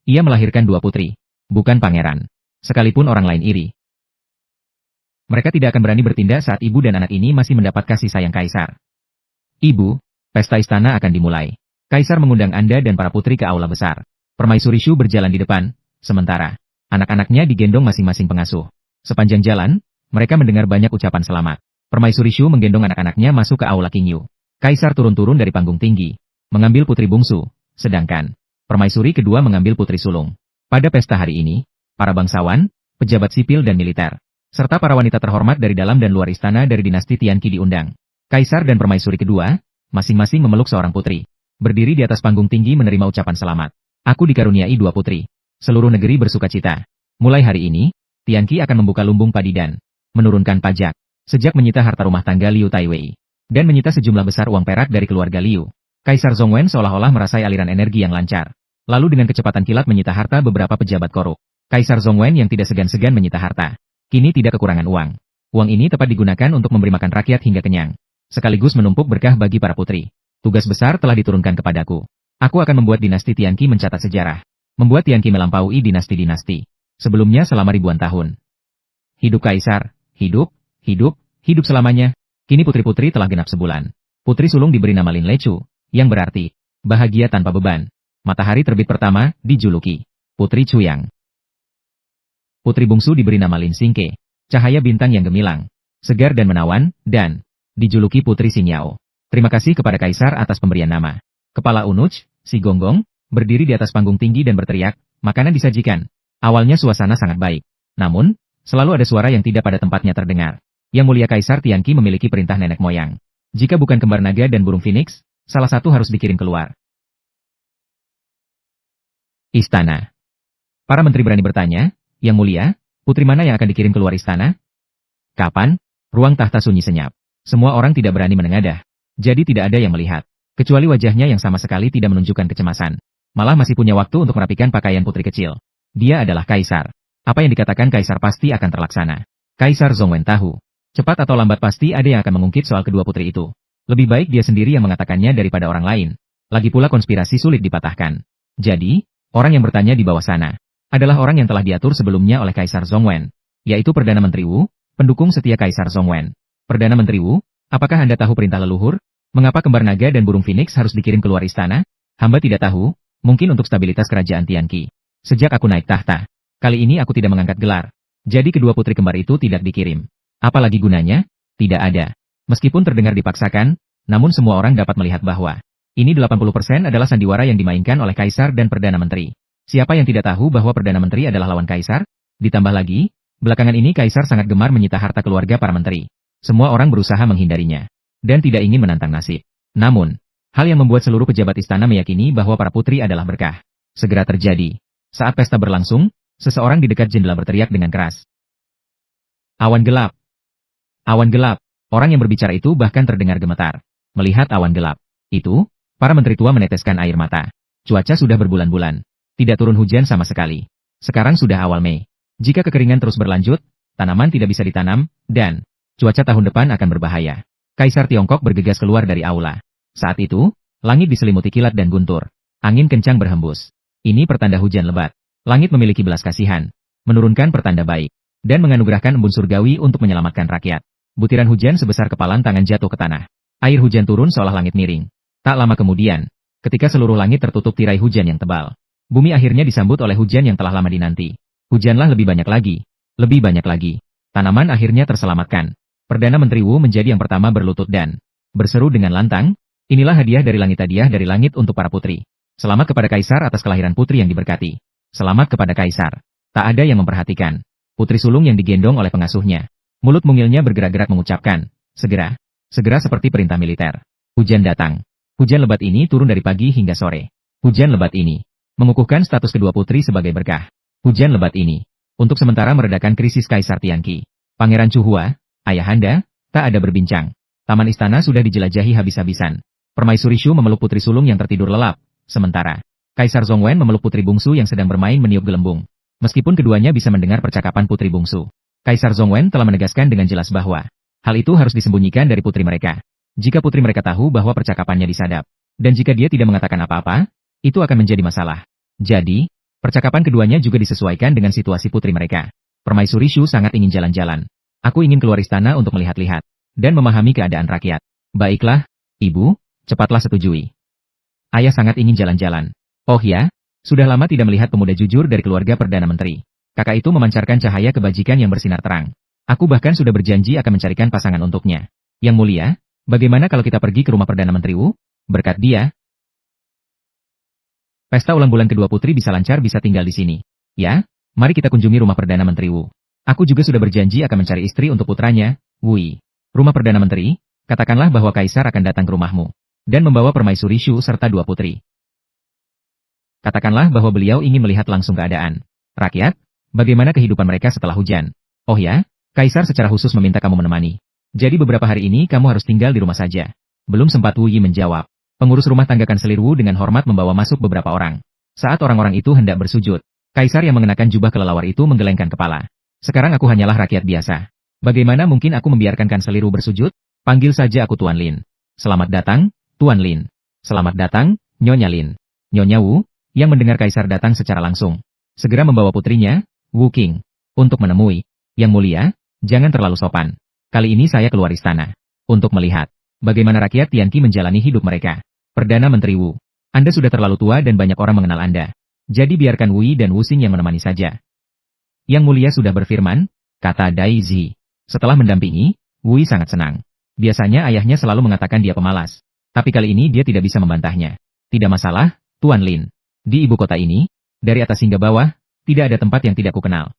Ia melahirkan dua putri, bukan pangeran. Sekalipun orang lain iri, mereka tidak akan berani bertindak saat ibu dan anak ini masih mendapat kasih sayang Kaisar. Ibu, pesta istana akan dimulai. Kaisar mengundang Anda dan para putri ke aula besar. Permaisuri Shu berjalan di depan, sementara anak-anaknya digendong masing-masing pengasuh. Sepanjang jalan, mereka mendengar banyak ucapan selamat. Permaisuri Shu menggendong anak-anaknya masuk ke aula King Yu. Kaisar turun-turun dari panggung tinggi, mengambil putri bungsu, sedangkan permaisuri kedua mengambil putri sulung. Pada pesta hari ini, para bangsawan, pejabat sipil dan militer, serta para wanita terhormat dari dalam dan luar istana dari dinasti Tianqi diundang. Kaisar dan permaisuri kedua, masing-masing memeluk seorang putri. Berdiri di atas panggung tinggi menerima ucapan selamat. Aku dikaruniai dua putri. Seluruh negeri bersukacita. Mulai hari ini, Tianqi akan membuka lumbung padi dan menurunkan pajak. Sejak menyita harta rumah tangga Liu Taiwei, dan menyita sejumlah besar uang perak dari keluarga Liu, Kaisar Zhongwen seolah-olah merasai aliran energi yang lancar. Lalu dengan kecepatan kilat menyita harta beberapa pejabat korup. Kaisar Zhongwen yang tidak segan-segan menyita harta, kini tidak kekurangan uang. Uang ini tepat digunakan untuk memberi makan rakyat hingga kenyang, sekaligus menumpuk berkah bagi para putri. Tugas besar telah diturunkan kepadaku. Aku akan membuat dinasti Tianqi mencatat sejarah. Membuat Tianqi melampaui dinasti-dinasti sebelumnya selama ribuan tahun. Hidup Kaisar, hidup, hidup, hidup selamanya. Kini putri-putri telah genap sebulan. Putri sulung diberi nama Lin Lechu, yang berarti bahagia tanpa beban. Matahari terbit pertama dijuluki Putri Chuyang. Putri bungsu diberi nama Lin Xingke, cahaya bintang yang gemilang, segar dan menawan, dan dijuluki Putri Xingyao. Terima kasih kepada Kaisar atas pemberian nama. Kepala Unuch, si Gonggong, berdiri di atas panggung tinggi dan berteriak, makanan disajikan. Awalnya suasana sangat baik. Namun, selalu ada suara yang tidak pada tempatnya terdengar. Yang mulia Kaisar Tianqi memiliki perintah nenek moyang. Jika bukan kembar naga dan burung phoenix, salah satu harus dikirim keluar. Istana. Para menteri berani bertanya, Yang mulia, putri mana yang akan dikirim keluar istana? Kapan? Ruang tahta sunyi senyap. Semua orang tidak berani menengadah. Jadi tidak ada yang melihat. Kecuali wajahnya yang sama sekali tidak menunjukkan kecemasan. Malah masih punya waktu untuk merapikan pakaian putri kecil. Dia adalah Kaisar. Apa yang dikatakan Kaisar pasti akan terlaksana. Kaisar Zhongwen tahu. Cepat atau lambat pasti ada yang akan mengungkit soal kedua putri itu. Lebih baik dia sendiri yang mengatakannya daripada orang lain. Lagi pula konspirasi sulit dipatahkan. Jadi, orang yang bertanya di bawah sana adalah orang yang telah diatur sebelumnya oleh Kaisar Zhongwen, yaitu Perdana Menteri Wu, pendukung setia Kaisar Zhongwen. Perdana Menteri Wu, apakah Anda tahu perintah leluhur? Mengapa kembar naga dan burung phoenix harus dikirim keluar istana? Hamba tidak tahu, mungkin untuk stabilitas kerajaan Tianqi. Sejak aku naik tahta, kali ini aku tidak mengangkat gelar. Jadi kedua putri kembar itu tidak dikirim. Apalagi gunanya? Tidak ada. Meskipun terdengar dipaksakan, namun semua orang dapat melihat bahwa ini 80% adalah sandiwara yang dimainkan oleh Kaisar dan Perdana Menteri. Siapa yang tidak tahu bahwa Perdana Menteri adalah lawan Kaisar? Ditambah lagi, belakangan ini Kaisar sangat gemar menyita harta keluarga para menteri. Semua orang berusaha menghindarinya, dan tidak ingin menantang nasib. Namun, hal yang membuat seluruh pejabat istana meyakini bahwa para putri adalah berkah segera terjadi. Saat pesta berlangsung, seseorang di dekat jendela berteriak dengan keras. Awan gelap. Awan gelap. Orang yang berbicara itu bahkan terdengar gemetar. Melihat awan gelap itu, para menteri tua meneteskan air mata. Cuaca sudah berbulan-bulan. Tidak turun hujan sama sekali. Sekarang sudah awal Mei. Jika kekeringan terus berlanjut, tanaman tidak bisa ditanam, dan cuaca tahun depan akan berbahaya. Kaisar Tiongkok bergegas keluar dari aula. Saat itu, langit diselimuti kilat dan guntur. Angin kencang berhembus. Ini pertanda hujan lebat. Langit memiliki belas kasihan, menurunkan pertanda baik, dan menganugerahkan embun surgawi untuk menyelamatkan rakyat. Butiran hujan sebesar kepalan tangan jatuh ke tanah. Air hujan turun seolah langit miring. Tak lama kemudian, ketika seluruh langit tertutup tirai hujan yang tebal, bumi akhirnya disambut oleh hujan yang telah lama dinanti. Hujanlah lebih banyak lagi. Lebih banyak lagi. Tanaman akhirnya terselamatkan. Perdana Menteri Wu menjadi yang pertama berlutut dan berseru dengan lantang, inilah hadiah dari langit untuk para putri. Selamat kepada Kaisar atas kelahiran putri yang diberkati. Selamat kepada Kaisar. Tak ada yang memperhatikan. Putri sulung yang digendong oleh pengasuhnya. Mulut mungilnya bergerak-gerak mengucapkan, segera. Segera seperti perintah militer. Hujan datang. Hujan lebat ini turun dari pagi hingga sore. Hujan lebat ini mengukuhkan status kedua putri sebagai berkah. Hujan lebat ini untuk sementara meredakan krisis Kaisar Tianqi. Pangeran Chuhua, ayahanda, tak ada berbincang. Taman istana sudah dijelajahi habis-habisan. Permaisuri Shu memeluk putri sulung yang tertidur lelap. Sementara, Kaisar Zhongwen memeluk putri bungsu yang sedang bermain meniup gelembung. Meskipun keduanya bisa mendengar percakapan putri bungsu, Kaisar Zhongwen telah menegaskan dengan jelas bahwa hal itu harus disembunyikan dari putri mereka. Jika putri mereka tahu bahwa percakapannya disadap, dan jika dia tidak mengatakan apa-apa, itu akan menjadi masalah. Jadi, percakapan keduanya juga disesuaikan dengan situasi putri mereka. Permaisuri Shu sangat ingin jalan-jalan. Aku ingin keluar istana untuk melihat-lihat, dan memahami keadaan rakyat. Baiklah, Ibu, cepatlah setujui. Ayah sangat ingin jalan-jalan. Oh ya, sudah lama tidak melihat pemuda jujur dari keluarga Perdana Menteri. Kakak itu memancarkan cahaya kebajikan yang bersinar terang. Aku bahkan sudah berjanji akan mencarikan pasangan untuknya. Yang mulia, bagaimana kalau kita pergi ke rumah Perdana Menteri Wu? Berkat dia, pesta ulang bulan kedua putri bisa lancar bisa tinggal di sini. Ya, mari kita kunjungi rumah Perdana Menteri Wu. Aku juga sudah berjanji akan mencari istri untuk putranya, Wui. Rumah Perdana Menteri, katakanlah bahwa Kaisar akan datang ke rumahmu dan membawa permaisuri Shu serta dua putri. Katakanlah bahwa beliau ingin melihat langsung keadaan rakyat, bagaimana kehidupan mereka setelah hujan. Oh ya, Kaisar secara khusus meminta kamu menemani. Jadi beberapa hari ini kamu harus tinggal di rumah saja. Belum sempat Wu Yi menjawab. Pengurus rumah tangga Kanselir Wu dengan hormat membawa masuk beberapa orang. Saat orang-orang itu hendak bersujud, Kaisar yang mengenakan jubah kelelawar itu menggelengkan kepala. Sekarang aku hanyalah rakyat biasa. Bagaimana mungkin aku membiarkan Kanselir Wu bersujud? Panggil saja aku Tuan Lin. Selamat datang, Tuan Lin. Selamat datang, Nyonya Lin. Nyonya Wu, yang mendengar Kaisar datang secara langsung, segera membawa putrinya, Wu Qing, untuk menemui. Yang mulia, jangan terlalu sopan. Kali ini saya keluar istana untuk melihat bagaimana rakyat Tianqi menjalani hidup mereka. Perdana Menteri Wu, Anda sudah terlalu tua dan banyak orang mengenal Anda. Jadi biarkan Wui dan Wu Xing yang menemani saja. Yang mulia sudah berfirman, kata Dai Zi. Setelah mendampingi, Wui sangat senang. Biasanya ayahnya selalu mengatakan dia pemalas. Tapi kali ini dia tidak bisa membantahnya. Tidak masalah, Tuan Lin. Di ibu kota ini, dari atas hingga bawah, tidak ada tempat yang tidak kukenal.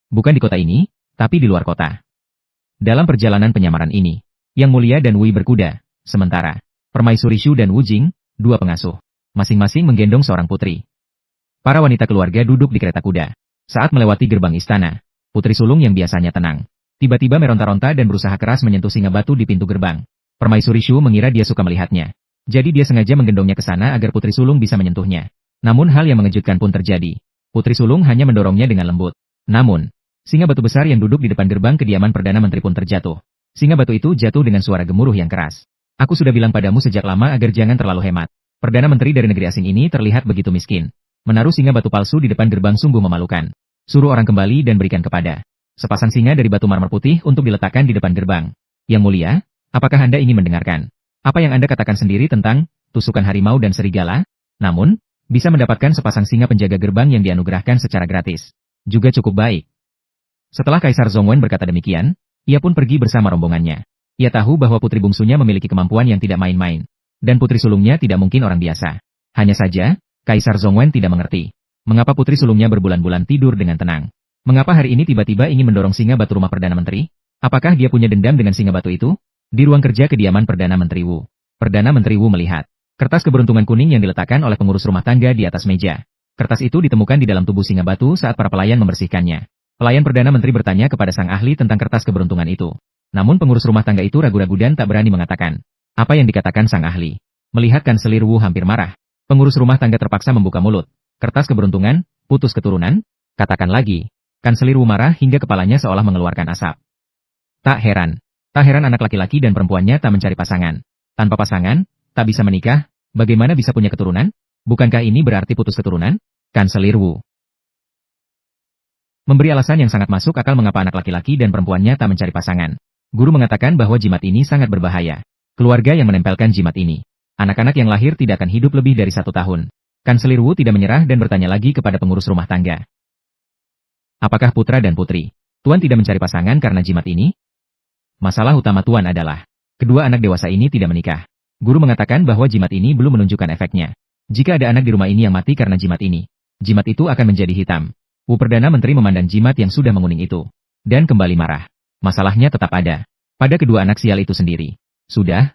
Bukan di kota ini, tapi di luar kota. Dalam perjalanan penyamaran ini, Yang Mulia dan Wui berkuda, sementara Permaisuri Shu dan Wu Jing, dua pengasuh, masing-masing menggendong seorang putri. Para wanita keluarga duduk di kereta kuda. Saat melewati gerbang istana, putri sulung yang biasanya tenang, tiba-tiba meronta-ronta dan berusaha keras menyentuh singa batu di pintu gerbang. Permaisuri Shu mengira dia suka melihatnya. Jadi dia sengaja menggendongnya ke sana agar putri sulung bisa menyentuhnya. Namun hal yang mengejutkan pun terjadi. Putri sulung hanya mendorongnya dengan lembut. Namun, singa batu besar yang duduk di depan gerbang kediaman Perdana Menteri pun terjatuh. Singa batu itu jatuh dengan suara gemuruh yang keras. Aku sudah bilang padamu sejak lama agar jangan terlalu hemat. Perdana Menteri dari negeri asing ini terlihat begitu miskin. Menaruh singa batu palsu di depan gerbang sungguh memalukan. Suruh orang kembali dan berikan kepada sepasang singa dari batu marmer putih untuk diletakkan di depan gerbang. Yang mulia, apakah Anda ingin mendengarkan apa yang Anda katakan sendiri tentang tusukan harimau dan serigala? Namun, bisa mendapatkan sepasang singa penjaga gerbang yang dianugerahkan secara gratis. Juga cukup baik. Setelah Kaisar Zhongwen berkata demikian, ia pun pergi bersama rombongannya. Ia tahu bahwa putri bungsunya memiliki kemampuan yang tidak main-main. Dan putri sulungnya tidak mungkin orang biasa. Hanya saja, Kaisar Zhongwen tidak mengerti mengapa putri sulungnya berbulan-bulan tidur dengan tenang. Mengapa hari ini tiba-tiba ingin mendorong singa batu rumah Perdana Menteri? Apakah dia punya dendam dengan singa batu itu? Di ruang kerja kediaman Perdana Menteri Wu. Perdana Menteri Wu melihat kertas keberuntungan kuning yang diletakkan oleh pengurus rumah tangga di atas meja. Kertas itu ditemukan di dalam tubuh singa batu saat para pelayan membersihkannya. Pelayan Perdana Menteri bertanya kepada sang ahli tentang kertas keberuntungan itu. Namun pengurus rumah tangga itu ragu-ragu dan tak berani mengatakan apa yang dikatakan sang ahli. Melihat Kanselir Wu hampir marah, pengurus rumah tangga terpaksa membuka mulut. Kertas keberuntungan, putus keturunan? Katakan lagi. Kanselir Wu marah hingga kepalanya seolah mengeluarkan asap. Tak heran anak laki-laki dan perempuannya tak mencari pasangan. Tanpa pasangan, tak bisa menikah, bagaimana bisa punya keturunan? Bukankah ini berarti putus keturunan? Kanselir Wu memberi alasan yang sangat masuk akal mengapa anak laki-laki dan perempuannya tak mencari pasangan. Guru mengatakan bahwa jimat ini sangat berbahaya. Keluarga yang menempelkan jimat ini, anak-anak yang lahir tidak akan hidup lebih dari 1 tahun. Kanselir Wu tidak menyerah dan bertanya lagi kepada pengurus rumah tangga. Apakah putra dan putri? Tuan tidak mencari pasangan karena jimat ini? Masalah utama Tuan adalah, kedua anak dewasa ini tidak menikah. Guru mengatakan bahwa jimat ini belum menunjukkan efeknya. Jika ada anak di rumah ini yang mati karena jimat ini, jimat itu akan menjadi hitam. Perdana Menteri memandang jimat yang sudah menguning itu, dan kembali marah. Masalahnya tetap ada pada kedua anak sial itu sendiri. Sudah,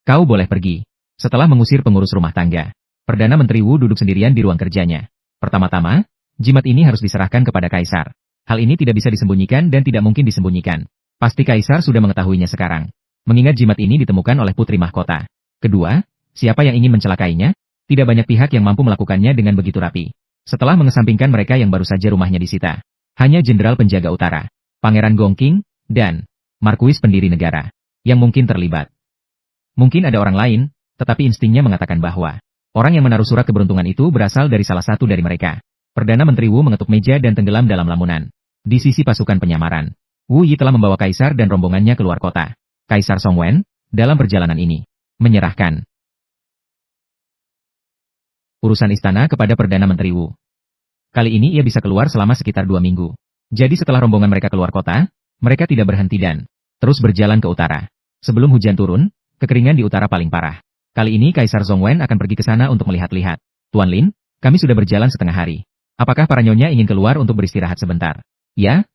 kau boleh pergi. Setelah mengusir pengurus rumah tangga, Perdana Menteri Wu duduk sendirian di ruang kerjanya. Pertama-tama, jimat ini harus diserahkan kepada Kaisar. Hal ini tidak bisa disembunyikan dan tidak mungkin disembunyikan. Pasti Kaisar sudah mengetahuinya sekarang. Mengingat jimat ini ditemukan oleh putri mahkota. Kedua, siapa yang ingin mencelakainya? Tidak banyak pihak yang mampu melakukannya dengan begitu rapi. Setelah mengesampingkan mereka yang baru saja rumahnya disita, hanya Jenderal Penjaga Utara, Pangeran Gongking, dan Markuis pendiri negara yang mungkin terlibat. Mungkin ada orang lain, tetapi instingnya mengatakan bahwa orang yang menaruh surat keberuntungan itu berasal dari salah satu dari mereka. Perdana Menteri Wu mengetuk meja dan tenggelam dalam lamunan. Di sisi pasukan penyamaran, Wu Yi telah membawa Kaisar dan rombongannya keluar kota. Kaisar Songwen, dalam perjalanan ini, menyerahkan urusan istana kepada Perdana Menteri Wu. Kali ini ia bisa keluar selama sekitar 2 minggu. Jadi setelah rombongan mereka keluar kota, mereka tidak berhenti dan terus berjalan ke utara. Sebelum hujan turun, kekeringan di utara paling parah. Kali ini Kaisar Songwen akan pergi ke sana untuk melihat-lihat. Tuan Lin, kami sudah berjalan setengah hari. Apakah para nyonya ingin keluar untuk beristirahat sebentar? Ya,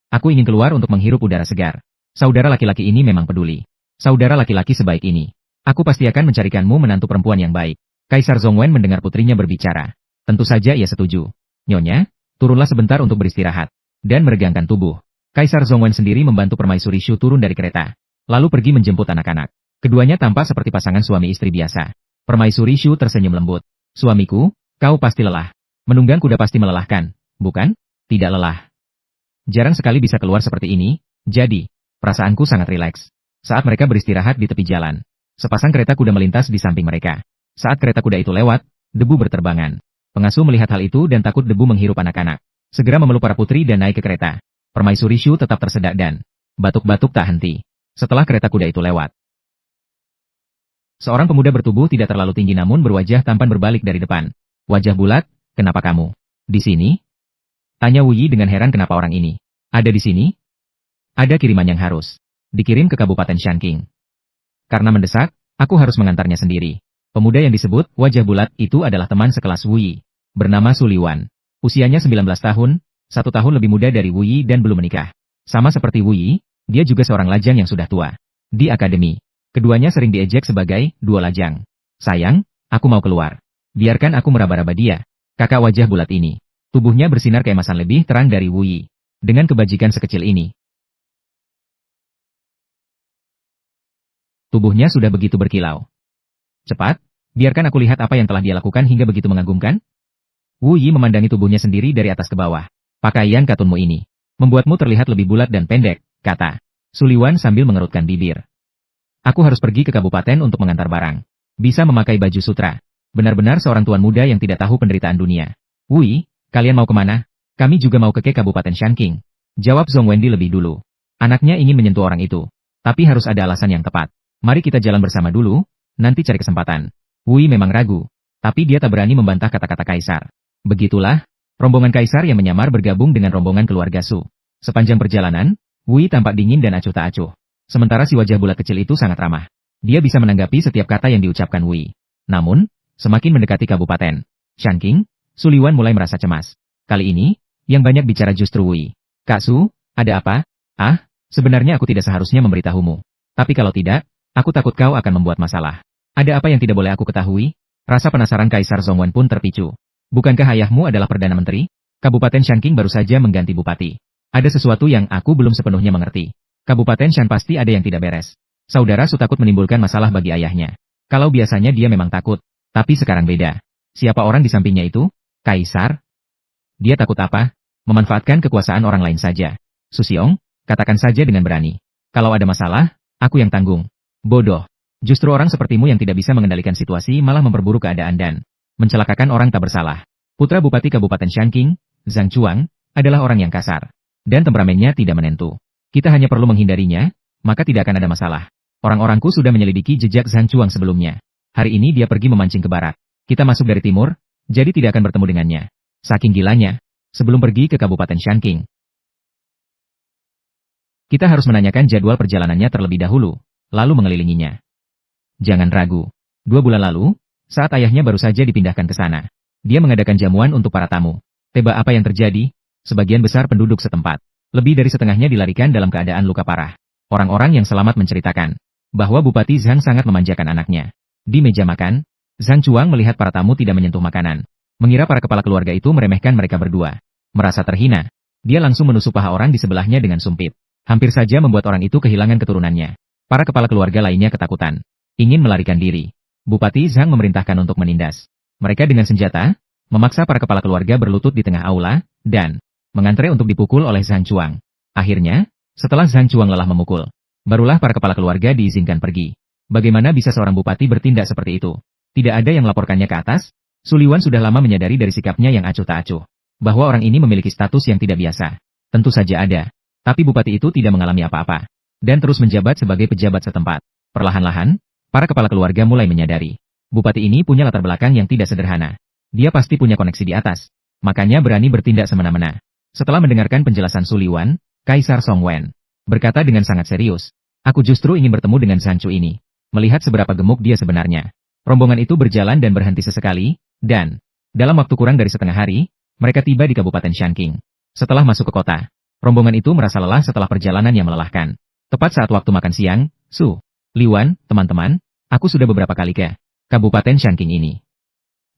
aku ingin keluar untuk menghirup udara segar. Saudara laki-laki ini memang peduli. Saudara laki-laki sebaik ini. Aku pasti akan mencarikanmu menantu perempuan yang baik. Kaisar Songwen mendengar putrinya berbicara. Tentu saja ia setuju. Nyonya, turunlah sebentar untuk beristirahat dan meregangkan tubuh. Kaisar Songwen sendiri membantu Permaisuri Shu turun dari kereta, lalu pergi menjemput anak-anak. Keduanya tampak seperti pasangan suami istri biasa. Permaisuri Shu tersenyum lembut. Suamiku, kau pasti lelah. Menunggang kuda pasti melelahkan, bukan? Tidak lelah. Jarang sekali bisa keluar seperti ini, jadi perasaanku sangat rileks. Saat mereka beristirahat di tepi jalan, sepasang kereta kuda melintas di samping mereka. Saat kereta kuda itu lewat, debu berterbangan. Pengasuh melihat hal itu dan takut debu menghirup anak-anak. Segera memeluk para putri dan naik ke kereta. Permaisuri Shu tetap tersedak dan batuk-batuk tak henti. Setelah kereta kuda itu lewat, seorang pemuda bertubuh tidak terlalu tinggi namun berwajah tampan berbalik dari depan. Wajah bulat, kenapa kamu di sini? Tanya Wu Yi dengan heran kenapa orang ini ada di sini. Ada kiriman yang harus dikirim ke Kabupaten Shanking. Karena mendesak, aku harus mengantarnya sendiri. Pemuda yang disebut wajah bulat itu adalah teman sekelas Wu Yi, bernama Su Liwan. Usianya 19 tahun, 1 tahun lebih muda dari Wu Yi dan belum menikah. Sama seperti Wu Yi, dia juga seorang lajang yang sudah tua. Di akademi, keduanya sering diejek sebagai dua lajang. Sayang, aku mau keluar. Biarkan aku meraba-raba dia. Kakak wajah bulat ini, tubuhnya bersinar keemasan lebih terang dari Wu Yi. Dengan kebajikan sekecil ini, tubuhnya sudah begitu berkilau. Cepat, biarkan aku lihat apa yang telah dia lakukan hingga begitu mengagumkan. Wu Yi memandangi tubuhnya sendiri dari atas ke bawah. Pakaian katunmu ini membuatmu terlihat lebih bulat dan pendek, kata Su Liwan sambil mengerutkan bibir. Aku harus pergi ke kabupaten untuk mengantar barang. Bisa memakai baju sutra. Benar-benar seorang tuan muda yang tidak tahu penderitaan dunia. Wu Yi, kalian mau kemana? Kami juga mau ke Kabupaten Shanking. Jawab Zhong Wendi lebih dulu. Anaknya ingin menyentuh orang itu. Tapi harus ada alasan yang tepat. Mari kita jalan bersama dulu, nanti cari kesempatan. Wu Yi memang ragu. Tapi dia tak berani membantah kata-kata Kaisar. Begitulah, rombongan Kaisar yang menyamar bergabung dengan rombongan keluarga Su. Sepanjang perjalanan, Wu Yi tampak dingin dan acuh tak acuh. Sementara si wajah bulat kecil itu sangat ramah. Dia bisa menanggapi setiap kata yang diucapkan Wu Yi. Namun, semakin mendekati Kabupaten Shanking, Su Liwan mulai merasa cemas. Kali ini, yang banyak bicara justru Wu Yi. Kak Su, ada apa? Sebenarnya aku tidak seharusnya memberitahumu. Tapi kalau tidak, aku takut kau akan membuat masalah. Ada apa yang tidak boleh aku ketahui? Rasa penasaran Kaisar Zhongwen pun terpicu. Bukankah ayahmu adalah Perdana Menteri? Kabupaten Shanking baru saja mengganti bupati. Ada sesuatu yang aku belum sepenuhnya mengerti. Kabupaten Shan pasti ada yang tidak beres. Saudara Su takut menimbulkan masalah bagi ayahnya. Kalau biasanya dia memang takut, tapi sekarang beda. Siapa orang di sampingnya itu? Kaisar? Dia takut apa? Memanfaatkan kekuasaan orang lain saja. Su Xiong, katakan saja dengan berani. Kalau ada masalah, aku yang tanggung. Bodoh. Justru orang sepertimu yang tidak bisa mengendalikan situasi malah memperburuk keadaan dan mencelakakan orang tak bersalah. Putra Bupati Kabupaten Shanking, Zhang Chuang, adalah orang yang kasar. Dan temperamennya tidak menentu. Kita hanya perlu menghindarinya, maka tidak akan ada masalah. Orang-orangku sudah menyelidiki jejak Zhang Chuang sebelumnya. Hari ini dia pergi memancing ke barat. Kita masuk dari timur, jadi tidak akan bertemu dengannya. Saking gilanya. sebelum pergi ke Kabupaten Shanking. Kita harus menanyakan jadwal perjalanannya terlebih dahulu, lalu mengelilinginya. Jangan ragu. 2 bulan lalu, saat ayahnya baru saja dipindahkan ke sana, dia mengadakan jamuan untuk para tamu. Tebak apa yang terjadi? Sebagian besar penduduk setempat, lebih dari setengahnya dilarikan dalam keadaan luka parah. Orang-orang yang selamat menceritakan bahwa Bupati Zhang sangat memanjakan anaknya. Di meja makan, Zhang Chuang melihat para tamu tidak menyentuh makanan. Mengira para kepala keluarga itu meremehkan mereka berdua. Merasa terhina, dia langsung menusuk paha orang di sebelahnya dengan sumpit. Hampir saja membuat orang itu kehilangan keturunannya. Para kepala keluarga lainnya ketakutan, ingin melarikan diri. Bupati Zhang memerintahkan untuk menindas mereka dengan senjata, memaksa para kepala keluarga berlutut di tengah aula, dan mengantre untuk dipukul oleh Zhang Chuang. Akhirnya, setelah Zhang Chuang lelah memukul, barulah para kepala keluarga diizinkan pergi. Bagaimana bisa seorang bupati bertindak seperti itu? Tidak ada yang melaporkannya ke atas? Su Liwan sudah lama menyadari dari sikapnya yang acuh tak acuh, bahwa orang ini memiliki status yang tidak biasa. Tentu saja ada. Tapi bupati itu tidak mengalami apa-apa, dan terus menjabat sebagai pejabat setempat. Perlahan-lahan, para kepala keluarga mulai menyadari, bupati ini punya latar belakang yang tidak sederhana. Dia pasti punya koneksi di atas, makanya berani bertindak semena-mena. Setelah mendengarkan penjelasan Su Liwan, Kaisar Song Wen berkata dengan sangat serius, aku justru ingin bertemu dengan Sancu ini, melihat seberapa gemuk dia sebenarnya. Rombongan itu berjalan dan berhenti sesekali, dan dalam waktu kurang dari setengah hari, mereka tiba di Kabupaten Shanking. Setelah masuk ke kota, rombongan itu merasa lelah setelah perjalanan yang melelahkan. Tepat saat waktu makan siang, Su Liwan, teman-teman, aku sudah beberapa kali ke Kabupaten Shanking ini.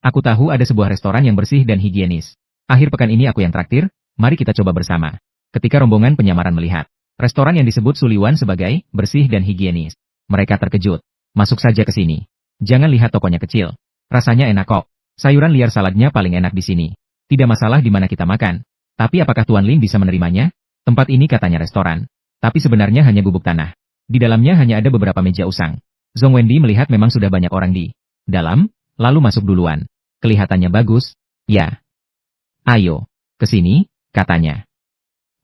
Aku tahu ada sebuah restoran yang bersih dan higienis. Akhir pekan ini aku yang traktir, mari kita coba bersama. Ketika rombongan penyamaran melihat restoran yang disebut Su Liwan sebagai bersih dan higienis, mereka terkejut. Masuk saja ke sini. Jangan lihat tokonya kecil. Rasanya enak kok. Sayuran liar saladnya paling enak di sini. Tidak masalah di mana kita makan. Tapi apakah Tuan Lin bisa menerimanya? Tempat ini katanya restoran. Tapi sebenarnya hanya gubuk tanah. Di dalamnya hanya ada beberapa meja usang. Zhong Wendi melihat memang sudah banyak orang di dalam, lalu masuk duluan. Kelihatannya bagus. Ya. Ayo, ke sini, katanya.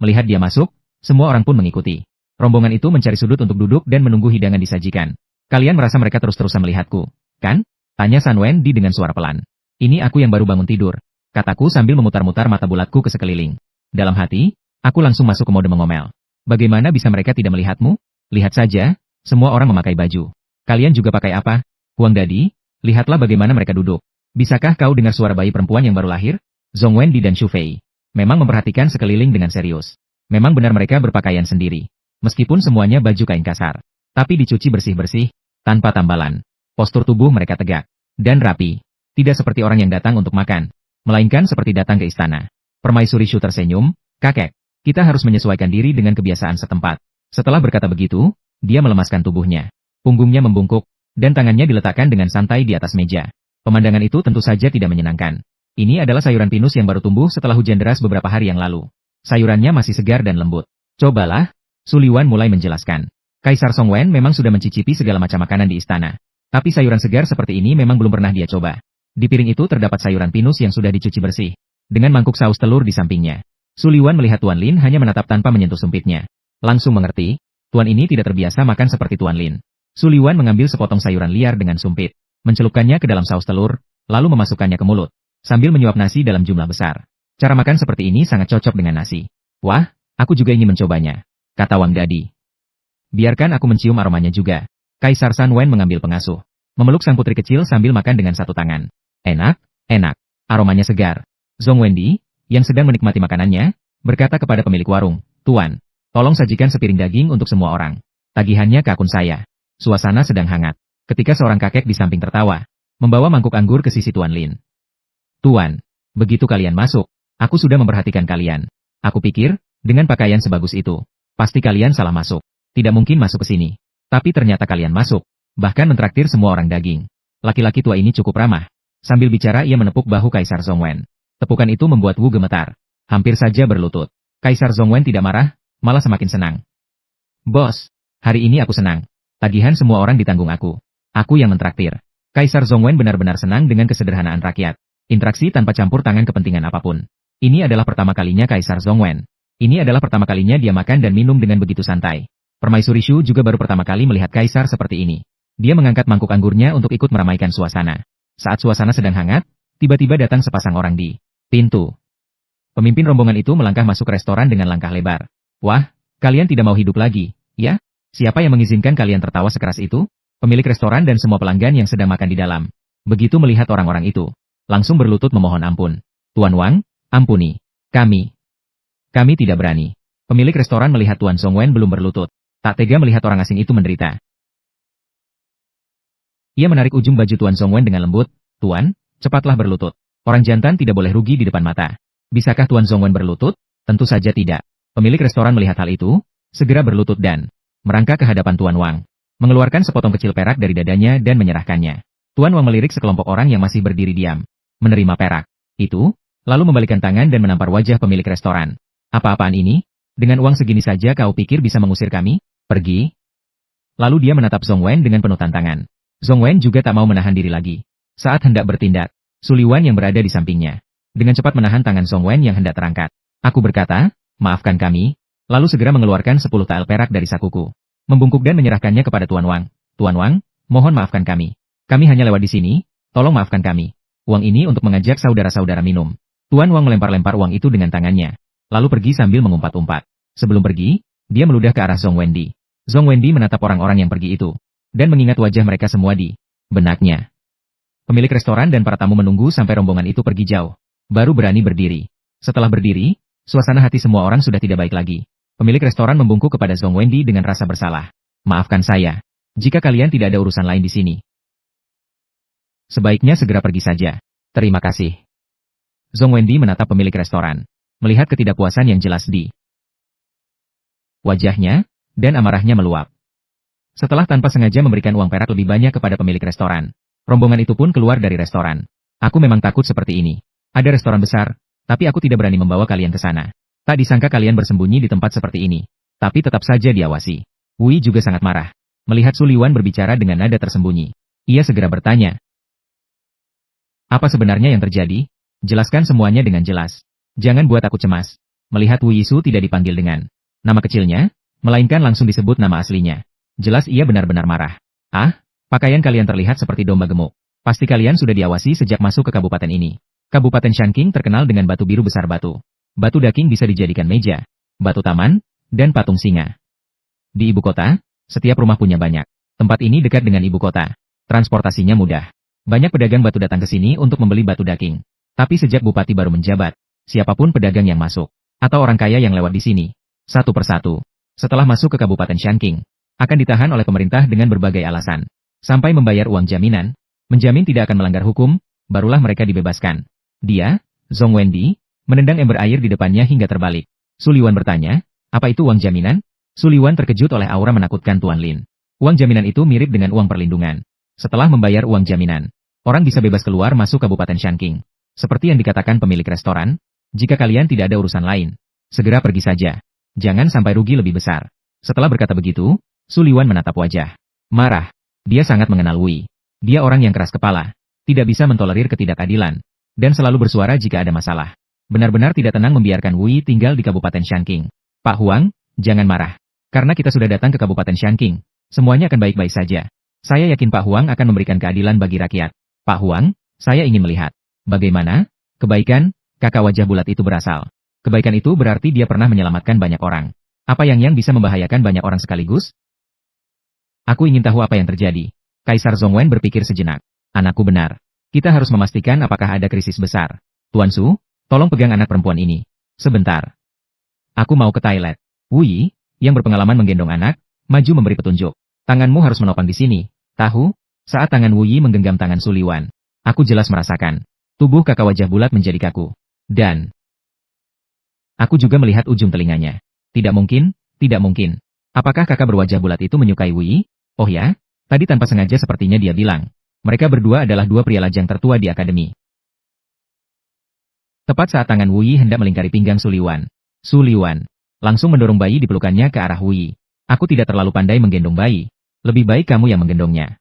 Melihat dia masuk, semua orang pun mengikuti. Rombongan itu mencari sudut untuk duduk dan menunggu hidangan disajikan. Kalian merasa mereka terus-terusan melihatku, kan? Tanya San Wendi dengan suara pelan. Ini aku yang baru bangun tidur, kataku sambil memutar-mutar mata bulatku ke sekeliling. Dalam hati, aku langsung masuk ke mode mengomel. Bagaimana bisa mereka tidak melihatmu? Lihat saja, semua orang memakai baju. Kalian juga pakai apa? Huang Dadi, lihatlah bagaimana mereka duduk. Bisakah kau dengar suara bayi perempuan yang baru lahir? Zhong Wendi dan Xu Fei memang memperhatikan sekeliling dengan serius. Memang benar mereka berpakaian sendiri. Meskipun semuanya baju kain kasar, tapi dicuci bersih-bersih, tanpa tambalan. Postur tubuh mereka tegak dan rapi. Tidak seperti orang yang datang untuk makan, melainkan seperti datang ke istana. Permaisuri Shu tersenyum, kakek, kita harus menyesuaikan diri dengan kebiasaan setempat. Setelah berkata begitu, dia melemaskan tubuhnya. Punggungnya membungkuk, dan tangannya diletakkan dengan santai di atas meja. Pemandangan itu tentu saja tidak menyenangkan. Ini adalah sayuran pinus yang baru tumbuh setelah hujan deras beberapa hari yang lalu. Sayurannya masih segar dan lembut. Cobalah, Su Liwan mulai menjelaskan. Kaisar Song Wen memang sudah mencicipi segala macam makanan di istana. Tapi sayuran segar seperti ini memang belum pernah dia coba. Di piring itu terdapat sayuran pinus yang sudah dicuci bersih, dengan mangkuk saus telur di sampingnya. Su Liwan melihat Tuan Lin hanya menatap tanpa menyentuh sumpitnya. Langsung mengerti, Tuan ini tidak terbiasa makan seperti Tuan Lin. Su Liwan mengambil sepotong sayuran liar dengan sumpit, mencelupkannya ke dalam saus telur, lalu memasukkannya ke mulut, sambil menyuap nasi dalam jumlah besar. Cara makan seperti ini sangat cocok dengan nasi. Wah, aku juga ingin mencobanya, kata Wang Dadi. Biarkan aku mencium aromanya juga. Kaisar San Wen mengambil pengasuh, memeluk sang putri kecil sambil makan dengan satu tangan. Enak, enak, aromanya segar. Zhong Wendi, yang sedang menikmati makanannya, berkata kepada pemilik warung, Tuan, tolong sajikan sepiring daging untuk semua orang. Tagihannya ke akun saya. Suasana sedang hangat, ketika seorang kakek di samping tertawa, membawa mangkuk anggur ke sisi Tuan Lin. Tuan, begitu kalian masuk, aku sudah memperhatikan kalian. Aku pikir, dengan pakaian sebagus itu, pasti kalian salah masuk. Tidak mungkin masuk ke sini. Tapi ternyata kalian masuk, bahkan mentraktir semua orang daging. Laki-laki tua ini cukup ramah. Sambil bicara ia menepuk bahu Kaisar Zhong Wen. Tepukan itu membuat Wu gemetar. Hampir saja berlutut. Kaisar Zhong Wen tidak marah, malah semakin senang. Bos, hari ini aku senang. Tagihan semua orang ditanggung aku. Aku yang mentraktir. Kaisar Zhong Wen benar-benar senang dengan kesederhanaan rakyat. Interaksi tanpa campur tangan kepentingan apapun. Ini adalah pertama kalinya Kaisar Zhong Wen. Ini adalah pertama kalinya dia makan dan minum dengan begitu santai. Permaisuri Shu juga baru pertama kali melihat Kaisar seperti ini. Dia mengangkat mangkuk anggurnya untuk ikut meramaikan suasana. Saat suasana sedang hangat, tiba-tiba datang sepasang orang di pintu. Pemimpin rombongan itu melangkah masuk restoran dengan langkah lebar. Wah, kalian tidak mau hidup lagi, ya? Siapa yang mengizinkan kalian tertawa sekeras itu? Pemilik restoran dan semua pelanggan yang sedang makan di dalam. Begitu melihat orang-orang itu, langsung berlutut memohon ampun. Tuan Wang, ampuni. Kami tidak berani. Pemilik restoran melihat Tuan Songwen belum berlutut. Tak tega melihat orang asing itu menderita. Ia menarik ujung baju Tuan Songwen dengan lembut. Tuan, cepatlah berlutut. Orang jantan tidak boleh rugi di depan mata. Bisakah Tuan Songwen berlutut? Tentu saja tidak. Pemilik restoran melihat hal itu, segera berlutut dan merangkak ke hadapan Tuan Wang. Mengeluarkan sepotong kecil perak dari dadanya dan menyerahkannya. Tuan Wang melirik sekelompok orang yang masih berdiri diam. Menerima perak itu, lalu membalikkan tangan dan menampar wajah pemilik restoran. Apa-apaan ini? Dengan uang segini saja kau pikir bisa mengusir kami? Pergi. Lalu dia menatap Zhong Wen dengan penuh tantangan. Zhong Wen juga tak mau menahan diri lagi. Saat hendak bertindak, Su Liwan yang berada di sampingnya dengan cepat menahan tangan Zhong Wen yang hendak terangkat. Aku berkata, maafkan kami, lalu segera mengeluarkan 10 tael perak dari sakuku. Membungkuk dan menyerahkannya kepada Tuan Wang. Tuan Wang, mohon maafkan kami. Kami hanya lewat di sini, tolong maafkan kami. Uang ini untuk mengajak saudara-saudara minum. Tuan Wang melempar-lempar uang itu dengan tangannya, lalu pergi sambil mengumpat-umpat. Sebelum pergi, dia meludah ke arah Zhong Wendi. Zhong Wendi menatap orang-orang yang pergi itu, dan mengingat wajah mereka semua di benaknya. Pemilik restoran dan para tamu menunggu sampai rombongan itu pergi jauh, baru berani berdiri. Setelah berdiri, suasana hati semua orang sudah tidak baik lagi. Pemilik restoran membungkuk kepada Zhong Wendi dengan rasa bersalah. Maafkan saya, jika kalian tidak ada urusan lain di sini. Sebaiknya segera pergi saja. Terima kasih. Zhong Wendi menatap pemilik restoran, melihat ketidakpuasan yang jelas di wajahnya, dan amarahnya meluap. Setelah tanpa sengaja memberikan uang perak lebih banyak kepada pemilik restoran, rombongan itu pun keluar dari restoran. Aku memang takut seperti ini. Ada restoran besar, tapi aku tidak berani membawa kalian ke sana. Tak disangka kalian bersembunyi di tempat seperti ini. Tapi tetap saja diawasi. Wui juga sangat marah. Melihat Su Liwan berbicara dengan nada tersembunyi. Ia segera bertanya. Apa sebenarnya yang terjadi? Jelaskan semuanya dengan jelas. Jangan buat aku cemas. Melihat Wu Yisu tidak dipanggil dengan nama kecilnya, melainkan langsung disebut nama aslinya. Jelas ia benar-benar marah. Ah, pakaian kalian terlihat seperti domba gemuk. Pasti kalian sudah diawasi sejak masuk ke kabupaten ini. Kabupaten Shanking terkenal dengan batu biru besar batu. Batu daking bisa dijadikan meja, batu taman, dan patung singa. Di ibu kota, setiap rumah punya banyak. Tempat ini dekat dengan ibu kota. Transportasinya mudah. Banyak pedagang batu datang ke sini untuk membeli batu daking. Tapi sejak bupati baru menjabat, siapapun pedagang yang masuk, atau orang kaya yang lewat di sini, satu persatu, setelah masuk ke Kabupaten Shanking, akan ditahan oleh pemerintah dengan berbagai alasan. Sampai membayar uang jaminan, menjamin tidak akan melanggar hukum, barulah mereka dibebaskan. Dia, Zhong Wendi, menendang ember air di depannya hingga terbalik. Su Liwan bertanya, apa itu uang jaminan? Su Liwan terkejut oleh aura menakutkan Tuan Lin. Uang jaminan itu mirip dengan uang perlindungan. Setelah membayar uang jaminan, orang bisa bebas keluar masuk Kabupaten Shanking. Seperti yang dikatakan pemilik restoran, jika kalian tidak ada urusan lain, segera pergi saja. Jangan sampai rugi lebih besar. Setelah berkata begitu, Su Liwan menatap wajah marah. Dia sangat mengenal Wui. Dia orang yang keras kepala, tidak bisa mentolerir ketidakadilan, dan selalu bersuara jika ada masalah. Benar-benar tidak tenang membiarkan Wui tinggal di Kabupaten Shanking. Pak Huang, jangan marah. Karena kita sudah datang ke Kabupaten Shanking, semuanya akan baik-baik saja. Saya yakin Pak Huang akan memberikan keadilan bagi rakyat. Pak Huang, saya ingin melihat bagaimana kebaikan kakak wajah bulat itu berasal. Kebaikan itu berarti dia pernah menyelamatkan banyak orang. Apa yang bisa membahayakan banyak orang sekaligus? Aku ingin tahu apa yang terjadi. Kaisar Zhongwen berpikir sejenak. Anakku benar. Kita harus memastikan apakah ada krisis besar. Tuan Su, tolong pegang anak perempuan ini. Sebentar. Aku mau ke toilet. Wu Yi, yang berpengalaman menggendong anak, maju memberi petunjuk. Tanganmu harus menopang di sini. Tahu? Saat tangan Wu Yi menggenggam tangan Su Liwan, aku jelas merasakan tubuh kakak wajah bulat menjadi kaku. Dan aku juga melihat ujung telinganya. Tidak mungkin, tidak mungkin. Apakah kakak berwajah bulat itu menyukai Wu Yi? Oh ya, tadi tanpa sengaja sepertinya dia bilang. Mereka berdua adalah dua pria lajang tertua di akademi. Tepat saat tangan Wu Yi hendak melingkari pinggang Su Liwan langsung mendorong bayi di pelukannya ke arah Wu Yi. Aku tidak terlalu pandai menggendong bayi. Lebih baik kamu yang menggendongnya.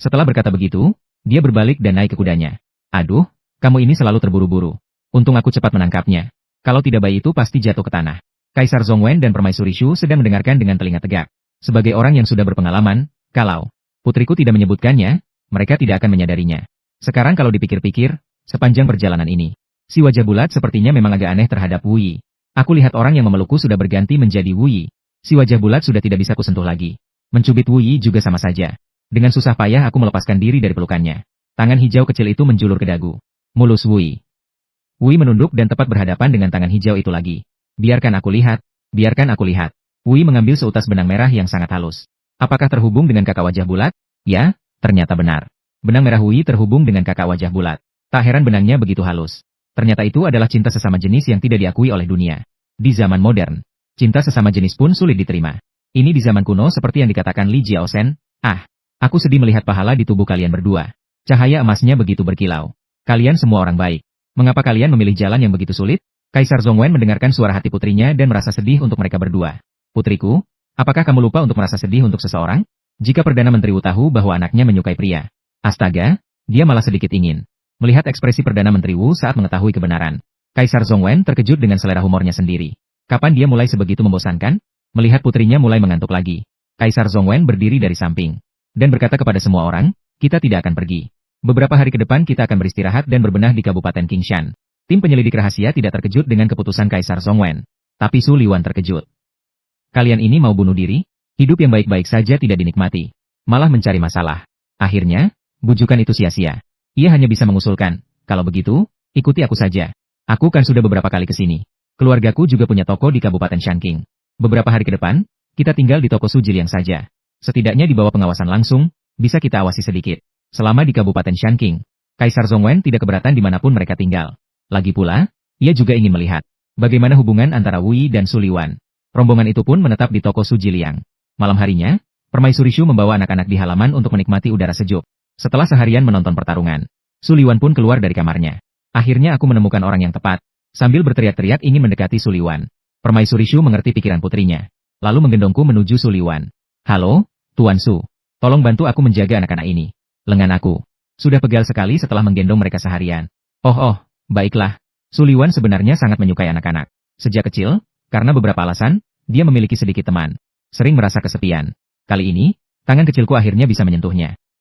Setelah berkata begitu, dia berbalik dan naik ke kudanya. Aduh, kamu ini selalu terburu-buru. Untung aku cepat menangkapnya. Kalau tidak bayi itu pasti jatuh ke tanah. Kaisar Zhongwen dan Permaisuri Shu sedang mendengarkan dengan telinga tegak. Sebagai orang yang sudah berpengalaman, kalau putriku tidak menyebutkannya, mereka tidak akan menyadarinya. Sekarang kalau dipikir-pikir, sepanjang perjalanan ini, Si wajah bulat sepertinya memang agak aneh terhadap Wu Yi. Aku lihat orang yang memelukku sudah berganti menjadi Wu Yi. Si wajah bulat sudah tidak bisa kusentuh lagi. Mencubit Wu Yi juga sama saja. Dengan susah payah aku melepaskan diri dari pelukannya. Tangan hijau kecil itu menjulur ke dagu. Mulus Wu Yi. Wu Yi menunduk dan tepat berhadapan dengan tangan hijau itu lagi. Biarkan aku lihat. Biarkan aku lihat. Wu Yi mengambil seutas benang merah yang sangat halus. Apakah terhubung dengan kakak wajah bulat? Ya, ternyata benar. Benang merah Wu Yi terhubung dengan kakak wajah bulat. Tak heran benangnya begitu halus. Ternyata itu adalah cinta sesama jenis yang tidak diakui oleh dunia. Di zaman modern, cinta sesama jenis pun sulit diterima. Ini di zaman kuno seperti yang dikatakan Li Jiaoshen. Aku sedih melihat pahala di tubuh kalian berdua. Cahaya emasnya begitu berkilau. Kalian semua orang baik. Mengapa kalian memilih jalan yang begitu sulit? Kaisar Zhongwen mendengarkan suara hati putrinya dan merasa sedih untuk mereka berdua. Putriku, apakah kamu lupa untuk merasa sedih untuk seseorang? Jika Perdana Menteri Wu tahu bahwa anaknya menyukai pria. Astaga, dia malah sedikit ingin melihat ekspresi Perdana Menteri Wu saat mengetahui kebenaran. Kaisar Zhongwen terkejut dengan selera humornya sendiri. Kapan dia mulai sebegitu membosankan? Melihat putrinya mulai mengantuk lagi. Kaisar Zhongwen berdiri dari samping. Dan berkata kepada semua orang, kita tidak akan pergi. Beberapa hari ke depan kita akan beristirahat dan berbenah di Kabupaten Qingshan. Tim penyelidik rahasia tidak terkejut dengan keputusan Kaisar Zhongwen. Tapi Su Liwan terkejut. Kalian ini mau bunuh diri? Hidup yang baik-baik saja tidak dinikmati. Malah mencari masalah. Akhirnya, bujukan itu sia-sia. Ia hanya bisa mengusulkan, kalau begitu, ikuti aku saja. Aku kan sudah beberapa kali ke sini. Keluargaku juga punya toko di Kabupaten Shanqing. Beberapa hari ke depan, kita tinggal di toko Sujiliang saja. Setidaknya di bawah pengawasan langsung, bisa kita awasi sedikit. Selama di Kabupaten Shanqing, Kaisar Zhongwen tidak keberatan dimanapun mereka tinggal. Lagi pula, ia juga ingin melihat bagaimana hubungan antara Wu Yi dan Su Liwan. Rombongan itu pun menetap di toko Sujiliang. Malam harinya, Permaisuri Shu membawa anak-anak di halaman untuk menikmati udara sejuk. Setelah seharian menonton pertarungan, Su Liwan pun keluar dari kamarnya. Akhirnya aku menemukan orang yang tepat. Sambil berteriak-teriak ingin mendekati Su Liwan. Permaisuri Shu mengerti pikiran putrinya. Lalu menggendongku menuju Su Liwan. Halo, Tuan Su. Tolong bantu aku menjaga anak-anak ini. Lengan aku sudah pegal sekali setelah menggendong mereka seharian. Oh, baiklah. Su Liwan sebenarnya sangat menyukai anak-anak. Sejak kecil, karena beberapa alasan, dia memiliki sedikit teman. Sering merasa kesepian. Kali ini, tangan kecilku akhirnya bisa menyentuhnya.